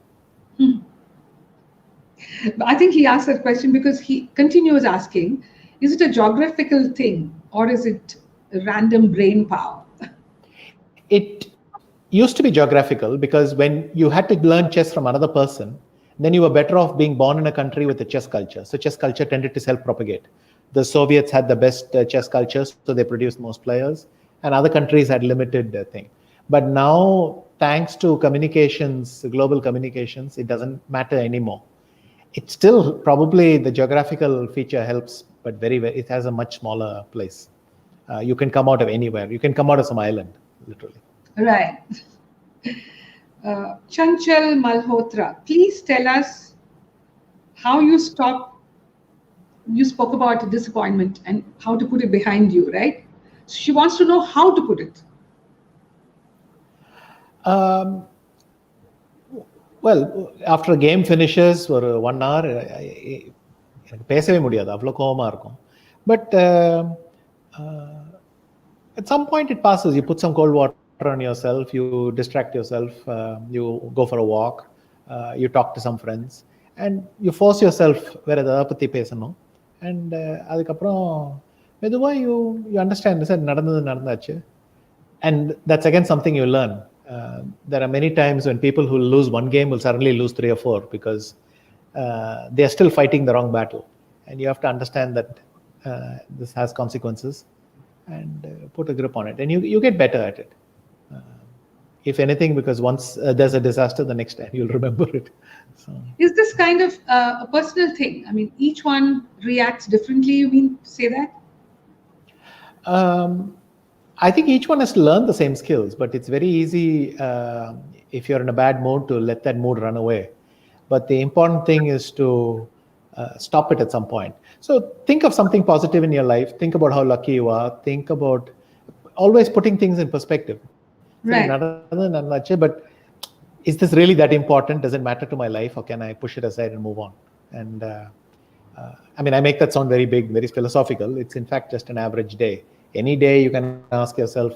I think he asked that question because he continues asking, is it a geographical thing or is it random brain power? It used to be geographical because when you had to learn chess from another person, then you were better off being born in a country with a chess culture. So chess culture tended to self-propagate. The Soviets had the best chess culture, so they produced most players, and other countries had limited thing. But now, thanks to communications, global communications, it doesn't matter anymore. It's still probably the geographical feature helps, but it has a much smaller place. You can come out of anywhere. You can come out of some island, literally. Right. Chanchal Malhotra, please tell us how you spoke about disappointment and how to put it behind you, right? So she wants to know how to put it. Well, after a game finishes for 1 hour, எனக்கு பேசவே முடியாது, அவ்வளோ கோவமா இருக்கும். But at some point it passes. You put some cold water on yourself, you distract yourself, you go for a walk, you talk to some friends, and you force yourself வேற எதாவது பற்றி பேசணும். And அதுக்கப்புறம் மெதுவாக you understand, sir நடந்தாச்சு. And that's again something you learn. There are many times when people who lose one game will suddenly lose 3 or 4 because they are still fighting the wrong battle. And you have to understand that this has consequences and put a grip on it. And you get better at it. If anything, because once there's a disaster, the next time you'll remember it. So. Is this kind of a personal thing? I mean, each one reacts differently, you mean to say that? I think each one has to learn the same skills, but it's very easy if you're in a bad mood to let that mood run away. But the important thing is to stop it at some point. So think of something positive in your life. Think about how lucky you are. Think about always putting things in perspective. Right. But is this really that important? Does it matter to my life, or can I push it aside and move on? And I mean, I make that sound very big, very philosophical. It's in fact just an average day. Any day you can ask yourself,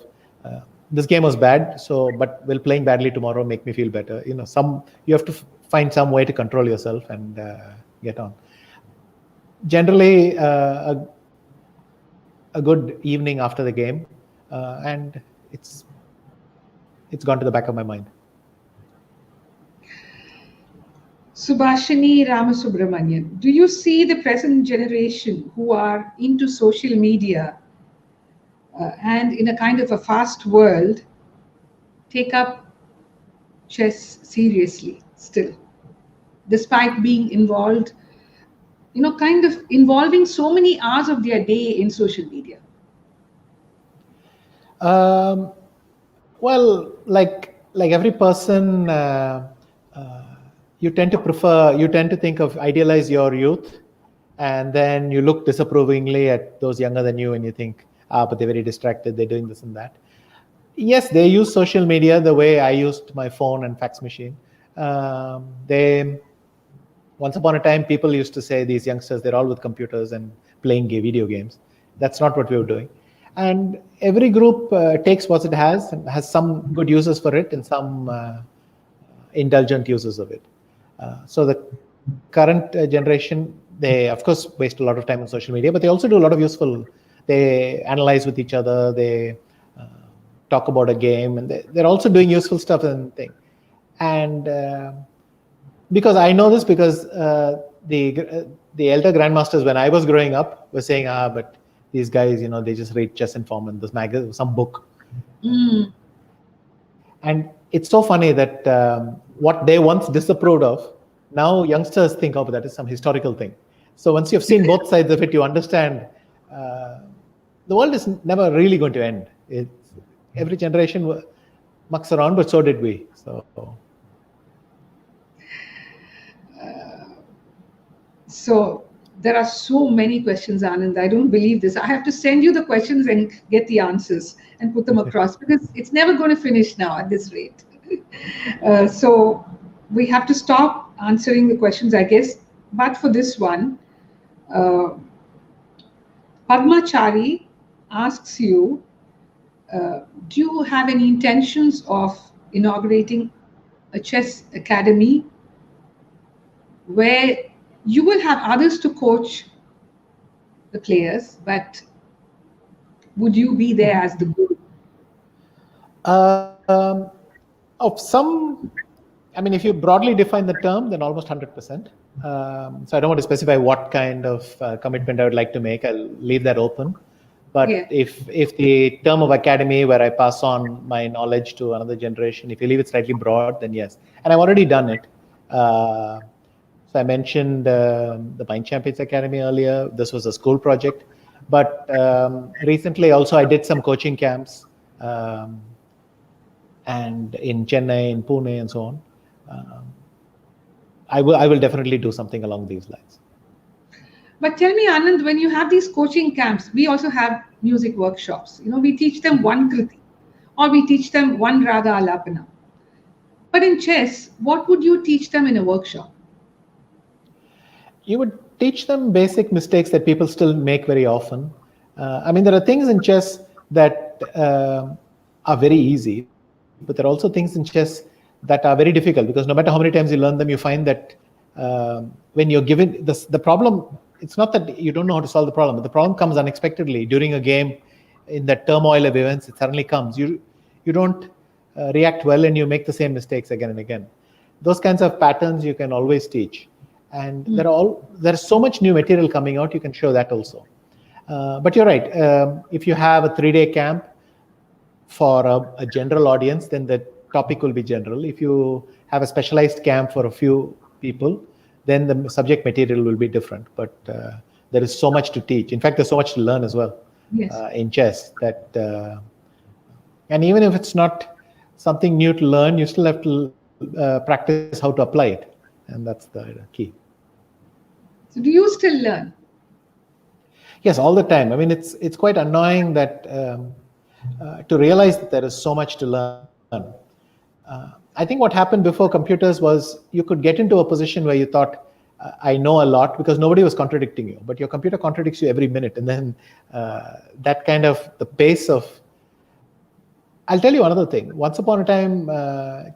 this game was bad, but will playing badly tomorrow make me feel better? You know, you have to find some way to control yourself and get on. Generally, a good evening after the game, and it's gone to the back of my mind. Subhashini Ramasubramanian, do you see the present generation who are into social media and in a kind of a fast world take up chess seriously still, despite being involved, kind of involving so many hours of their day in social media? Well, like every person, you tend to think of, idealize your youth, and then you look disapprovingly at those younger than you and you think, but they're very distracted, they're doing this and that. Yes, they use social media the way I used my phone and fax machine. Once upon a time, people used to say, these youngsters, they're all with computers and playing video games. That's not what we were doing. And every group takes what it has and has some good uses for it and some indulgent uses of it. So the current generation, they of course waste a lot of time on social media, but they also do a lot of useful. They analyze with each other, they talk about a game, and they're also doing useful stuff and thing. And because I know this, because the elder grandmasters when I was growing up were saying, but these guys, they just read Chess Inform and this magazine, some book. And it's so funny that what they once disapproved of, now youngsters think, but that is some historical thing. So once you've seen both sides of it, you understand the world is never really going to end. Every generation mucks around, but so did we. So there are so many questions, Anand. I don't believe this. I have to send you the questions and get the answers and put them across because it's never going to finish now at this rate. So we have to stop answering the questions, I guess. But for this one, uh, Padmachari asks you, do you have any intentions of inaugurating a chess academy where you will have others to coach the players, but would you be there as the guru? Of some, I mean, if you broadly define the term, then almost 100%. So I don't want to specify what kind of commitment I would like to make. I'll leave that open. But Yeah. if the term of academy where I pass on my knowledge to another generation, if you leave it slightly broad, then yes. And I've already done it. So I mentioned the Mind Champions Academy earlier. This was a school project. But recently also I did some coaching camps and in Chennai, in Pune and so on. I will definitely do something along these lines. But tell me, Anand, when you have these coaching camps, we also have music workshops. You know, we teach them one kriti or we teach them one raga alapana. But in chess, what would you teach them in a workshop? You would teach them basic mistakes that people still make very often. I mean, there are things in chess that are very easy, but there are also things in chess that are very difficult because no matter how many times you learn them, you find that when you're given the problem, it's not that you don't know how to solve the problem, but the problem comes unexpectedly during a game. In that turmoil of events, it suddenly comes. You don't react well, and you make the same mistakes again and again. Those kinds of patterns you can always teach, and there's so much new material coming out. You can show that also. But you're right. If you have a 3-day camp for a general audience, then the topic will be general. If you have a specialized camp for a few people, then the subject material will be different. But there is so much to teach. In fact, there's so much to learn as well. Yes. In chess that, and even if it's not something new to learn, you still have to practice how to apply it, and that's the key. So do you still learn? Yes, all the time. I mean, it's quite annoying that to realize that there is so much to learn. I think what happened before computers was you could get into a position where you thought, I know a lot because nobody was contradicting you, but your computer contradicts you every minute. And then that kind of the pace of, I'll tell you another thing. Once upon a time,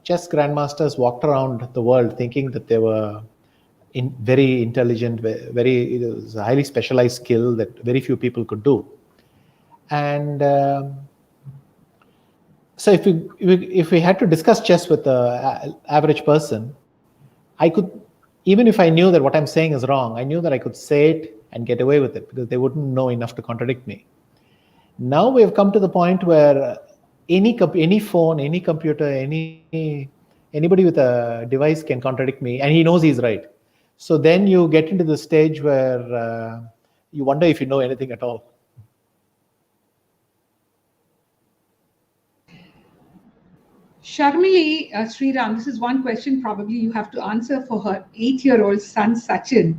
chess grandmasters walked around the world thinking that they were very intelligent, it was a highly specialized skill that very few people could do. And so if we had to discuss chess with the average person, I could, even if I knew that what I'm saying is wrong, I knew that I could say it and get away with it because they wouldn't know enough to contradict me. Now we have come to the point where any phone, any computer, anybody with a device can contradict me, and he knows he's right. So then you get into the stage where you wonder if you know anything at all. Sharmili Sriram, this is one question probably you have to answer for her 8-year-old son Sachin.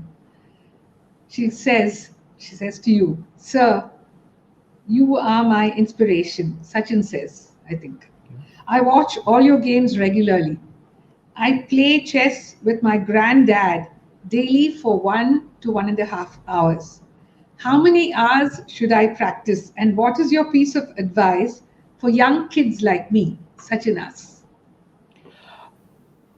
She says to you, "Sir, you are my inspiration." Sachin says, I think. "I watch all your games regularly. I play chess with my granddad daily for 1 to 1.5 hours. How many hours should I practice? And what is your piece of advice for young kids like me, such as us?"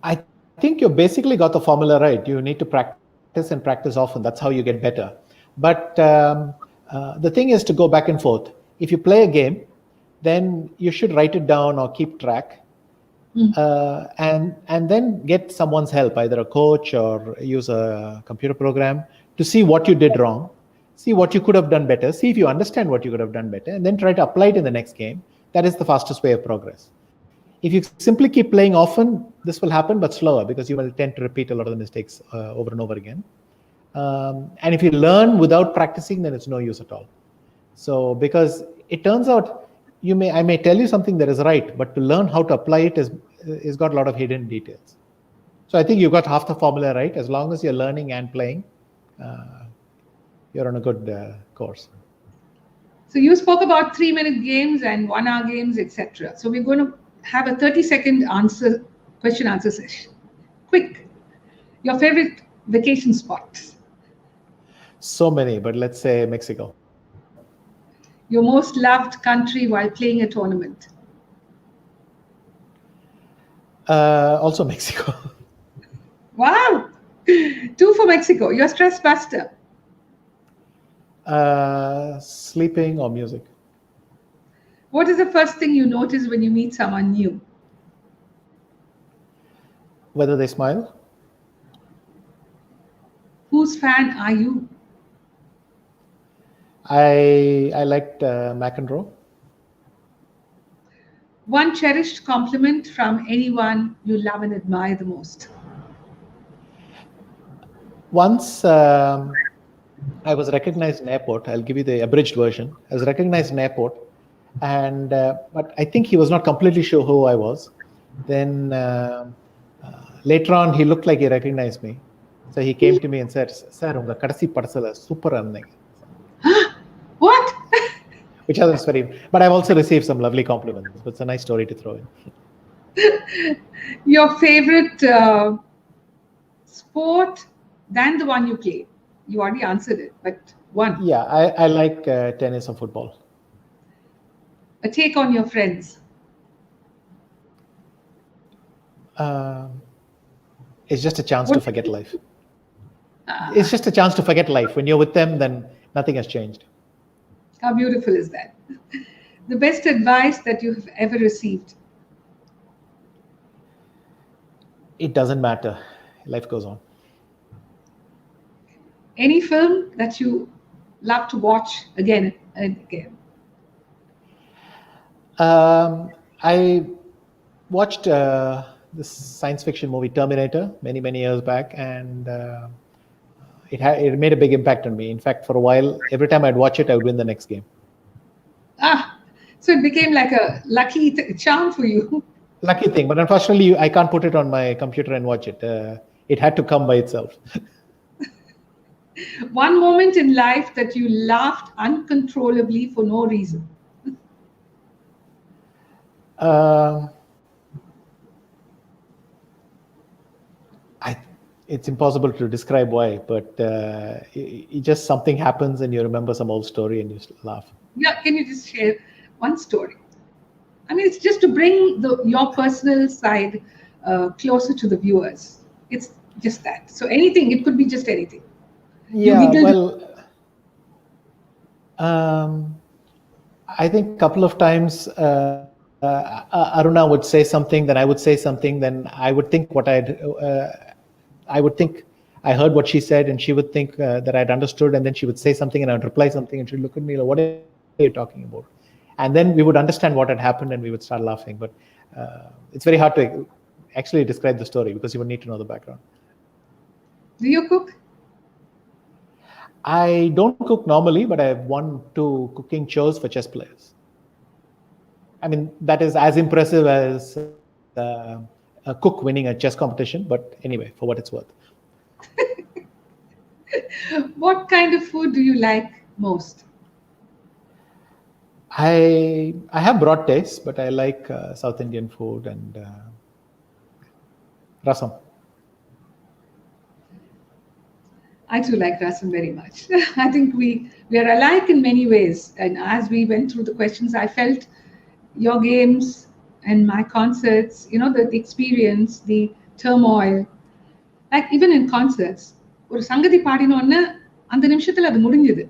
I think you basically got the formula right. You need to practice and practice often. That's how you get better. But the thing is to go back and forth. If you play a game, then you should write it down or keep track. And then get someone's help, either a coach or use a computer program to see what you did wrong, see what you could have done better, see if you understand what you could have done better, and then try to apply it in the next game. That is the fastest way of progress. If you simply keep playing often, this will happen, but slower, because you will tend to repeat a lot of the mistakes over and over again. And if you learn without practicing, then it's no use at all. So because it turns out, I may tell you something that is right, but to learn how to apply it is got a lot of hidden details. So I think you got half the formula right. As long as you're learning and playing, you're on a good course. So you spoke about 3-minute games and 1-hour games, etc. So we're going to have a 30-second question answer session. Quick. Your favorite vacation spot. So many, but let's say Mexico. Your most loved country while playing a tournament. Also Mexico. Wow. 2 for Mexico. Your stress buster. Sleeping or music. What is the first thing you notice when you meet someone new? Whether they smile. Whose fan are you? I liked McEnroe. One cherished compliment from anyone you love and admire the most. Once I was recognized in airport. I'll give you the abridged version. I was recognized in airport, and but I think he was not completely sure who I was. Then later on, he looked like he recognized me. So he came to me and said, "Sir, unga kadasi padasala super running." What? Which was very. But I've also received some lovely compliments. But it's a nice story to throw in. Your favorite sport than the one you play? You already answered it, but one. Yeah, I like tennis or football. A take on your friends. It's just a chance to forget life. It's just a chance to forget life. When you're with them, then nothing has changed. How beautiful is that? The best advice that you have ever received? It doesn't matter. Life goes on. Any film that you love to watch again and again? I watched this science fiction movie Terminator many years back, and it made a big impact on me. In fact, for a while, every time I'd watch it, I would win the next game. So it became like a lucky charm for you. Lucky thing, but unfortunately, I can't put it on my computer and watch it. It had to come by itself. One moment in life that you laughed uncontrollably for no reason. It's impossible to describe why, but it just something happens and you remember some old story and you laugh. Yeah, can you just share one story? I mean, it's just to bring your personal side closer to the viewers. It's just that. So anything, it could be just anything. Yeah, well, I think a couple of times Aruna would say something, then I would say something, then I would think I would think I heard what she said, and she would think that I'd understood, and then she would say something, and I'd reply something, and she'd look at me like, "What are you talking about?" And then we would understand what had happened, and we would start laughing. But it's very hard to actually describe the story because you would need to know the background. Do you cook? I don't cook normally, but I have 1-2 cooking shows for chess players. I mean, that is as impressive as a cook winning a chess competition, but anyway, for what it's worth. What kind of food do you like most? I have broad tastes, but I like South Indian food and rasam. I too like rasam very much. I think we are alike in many ways. And as we went through the questions, I felt your games and my concerts, the experience, the turmoil, like even in concerts, ஒரு சங்கதி பாடினோன்னு அந்த நிமிஷத்துல அது முடிஞ்சது.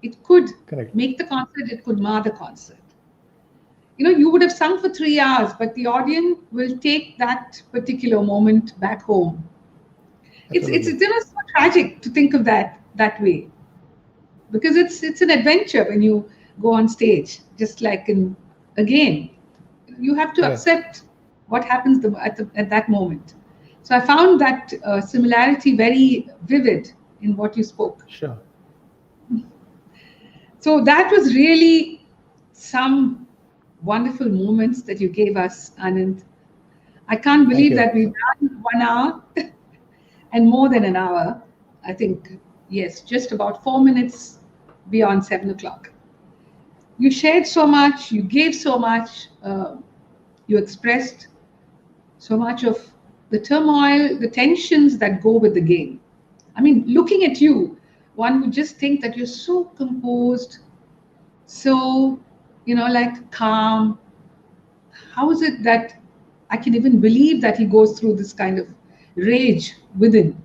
It could make the concert, it could mar the concert. You would have sung for 3 hours, but the audience will take that particular moment back home. It's so tragic to think of that way, because it's an adventure when you go on stage. Just like again, you have to accept what happens at that moment. So I found that similarity very vivid in what you spoke. Sure. So that was really some wonderful moments that you gave us, Anand. I can't believe that we've done 1 hour and more than an hour. I think, yes, just about 4 minutes beyond 7 o'clock. You shared so much, you gave so much, you expressed so much of the turmoil, the tensions that go with the game. I mean, looking at you, one would just think that you're so composed, so, like calm. How is it that I can even believe that he goes through this kind of rage within?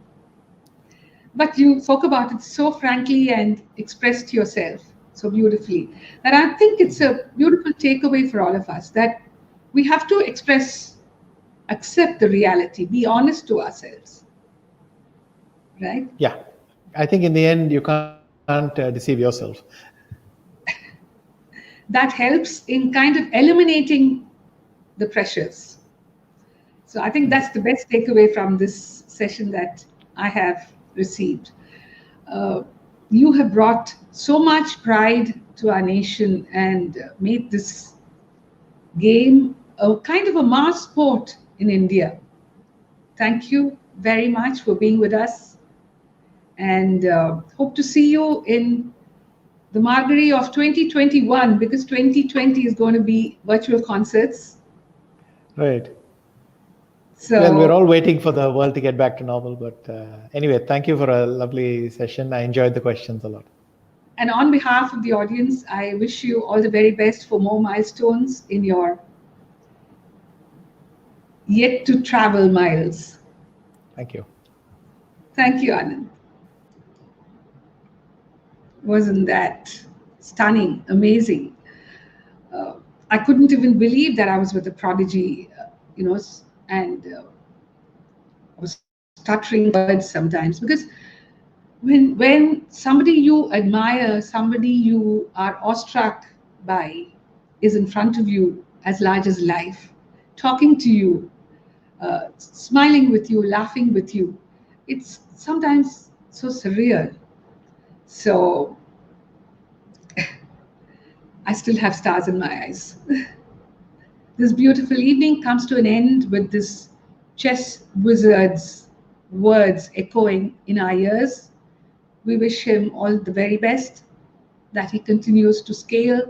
But you spoke about it so frankly and expressed yourself so beautifully that I think it's a beautiful takeaway for all of us, that we have to accept the reality, be honest to ourselves, right? Yeah, I think in the end you can't deceive yourself. That helps in kind of eliminating the pressures. So I think that's the best takeaway from this session that I have received. You have brought so much pride to our nation and made this game a kind of a mass sport in India. Thank you very much for being with us, and hope to see you in the Margary of 2021, because 2020 is going to be virtual concerts. Right. So, well, we're all waiting for the world to get back to normal. But anyway, thank you for a lovely session. I enjoyed the questions a lot. And on behalf of the audience, I wish you all the very best for more milestones in your yet to travel miles. Thank you. Thank you, Anand. Wasn't that stunning, amazing? I couldn't even believe that I was with a prodigy, and I was stuttering words sometimes, because when somebody you admire, somebody you are awestruck by, is in front of you as large as life, talking to you, smiling with you, laughing with you, it's sometimes so surreal. So I still have stars in my eyes. This beautiful evening comes to an end with this chess wizard's words echoing in our ears. We wish him all the very best, that he continues to scale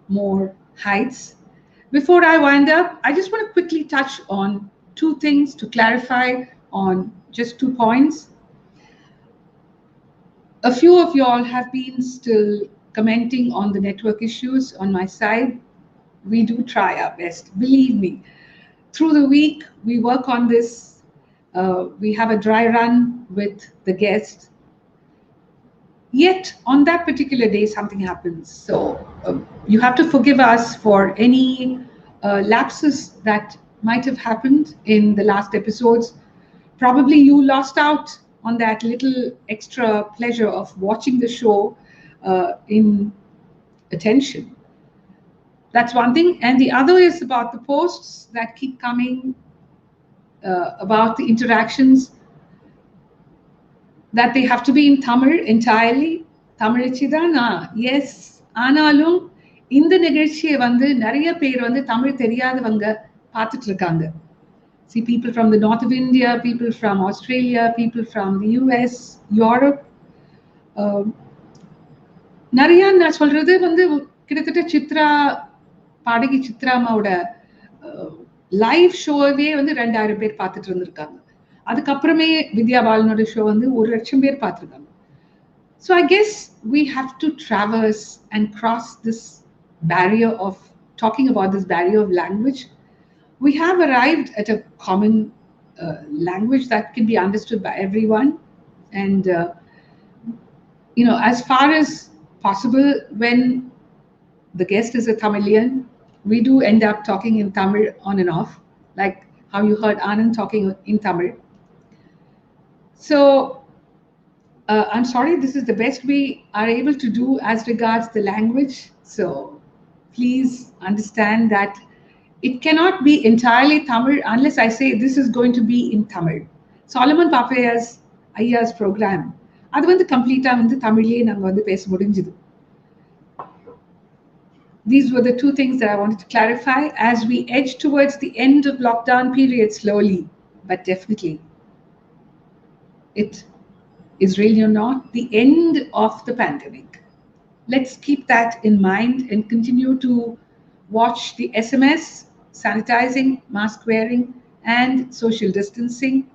more heights. Before I wind up, I just want to quickly touch on two things to clarify on just 2 points. A few of y'all have been still commenting on the network issues on my side. We do try our best, believe me. Through the week, we work on this. We have a dry run with the guest. Yet, on that particular day, something happens. So you have to forgive us for any lapses that might have happened in the last episodes. Probably you lost out on that little extra pleasure of watching the show in attention. That's one thing. And the other is about the posts that keep coming about the interactions, that they have to be in Tamil entirely. தமிழச்சிதானா? Yes. ஆனாலும் இந்த நிகழ்ச்சியை வந்து நிறைய பேர் வந்து தமிழ் தெரியாதவங்க பார்த்துட்டு இருக்காங்க. See, people from the north of India, people from Australia, people from the US, Europe. நிறைய நான் சொல்றது வந்து கிட்டத்தட்ட சித்ரா பாடகி சித்ரா அம்மாவோட லைவ் ஷோவே வந்து 2000 பேர் பார்த்துட்டு இருந்திருக்காங்க. அதுக்கப்புறமே வித்யா பாலனோட ஷோ வந்து 1,00,000 பேர் பார்த்துருக்காங்க. So I guess we have to traverse and cross this barrier of talking about this barrier of language. We have arrived at a common language that can be understood by everyone. And, as far as possible, when the guest is a Tamilian, we do end up talking in Tamil on and off, like how you heard Anand talking in Tamil. So I'm sorry, this is the best we are able to do as regards the language. So please understand that it cannot be entirely Tamil unless I say this is going to be in Tamil. Solomon Papaya's Ayya's program, அது வந்து கம்ப்ளீட்டா வந்து தமிழ்லயே நாங்க வந்து பேச முடிஞ்சது. These were the two things that I wanted to clarify as we edge towards the end of lockdown period slowly, but definitely. It is really not the end of the pandemic. Let's keep that in mind and continue to watch the SMS, sanitizing, mask wearing, and social distancing.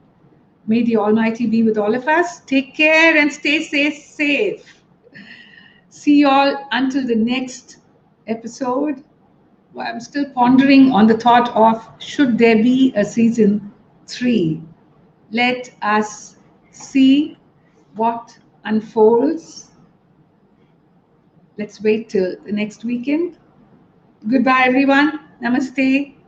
May the Almighty be with all of us. Take care and stay safe. See you all until the next episode. Well, I'm still pondering on the thought of should there be a season 3. Let us see what unfolds. Let's wait till the next weekend. Goodbye, everyone. Namaste.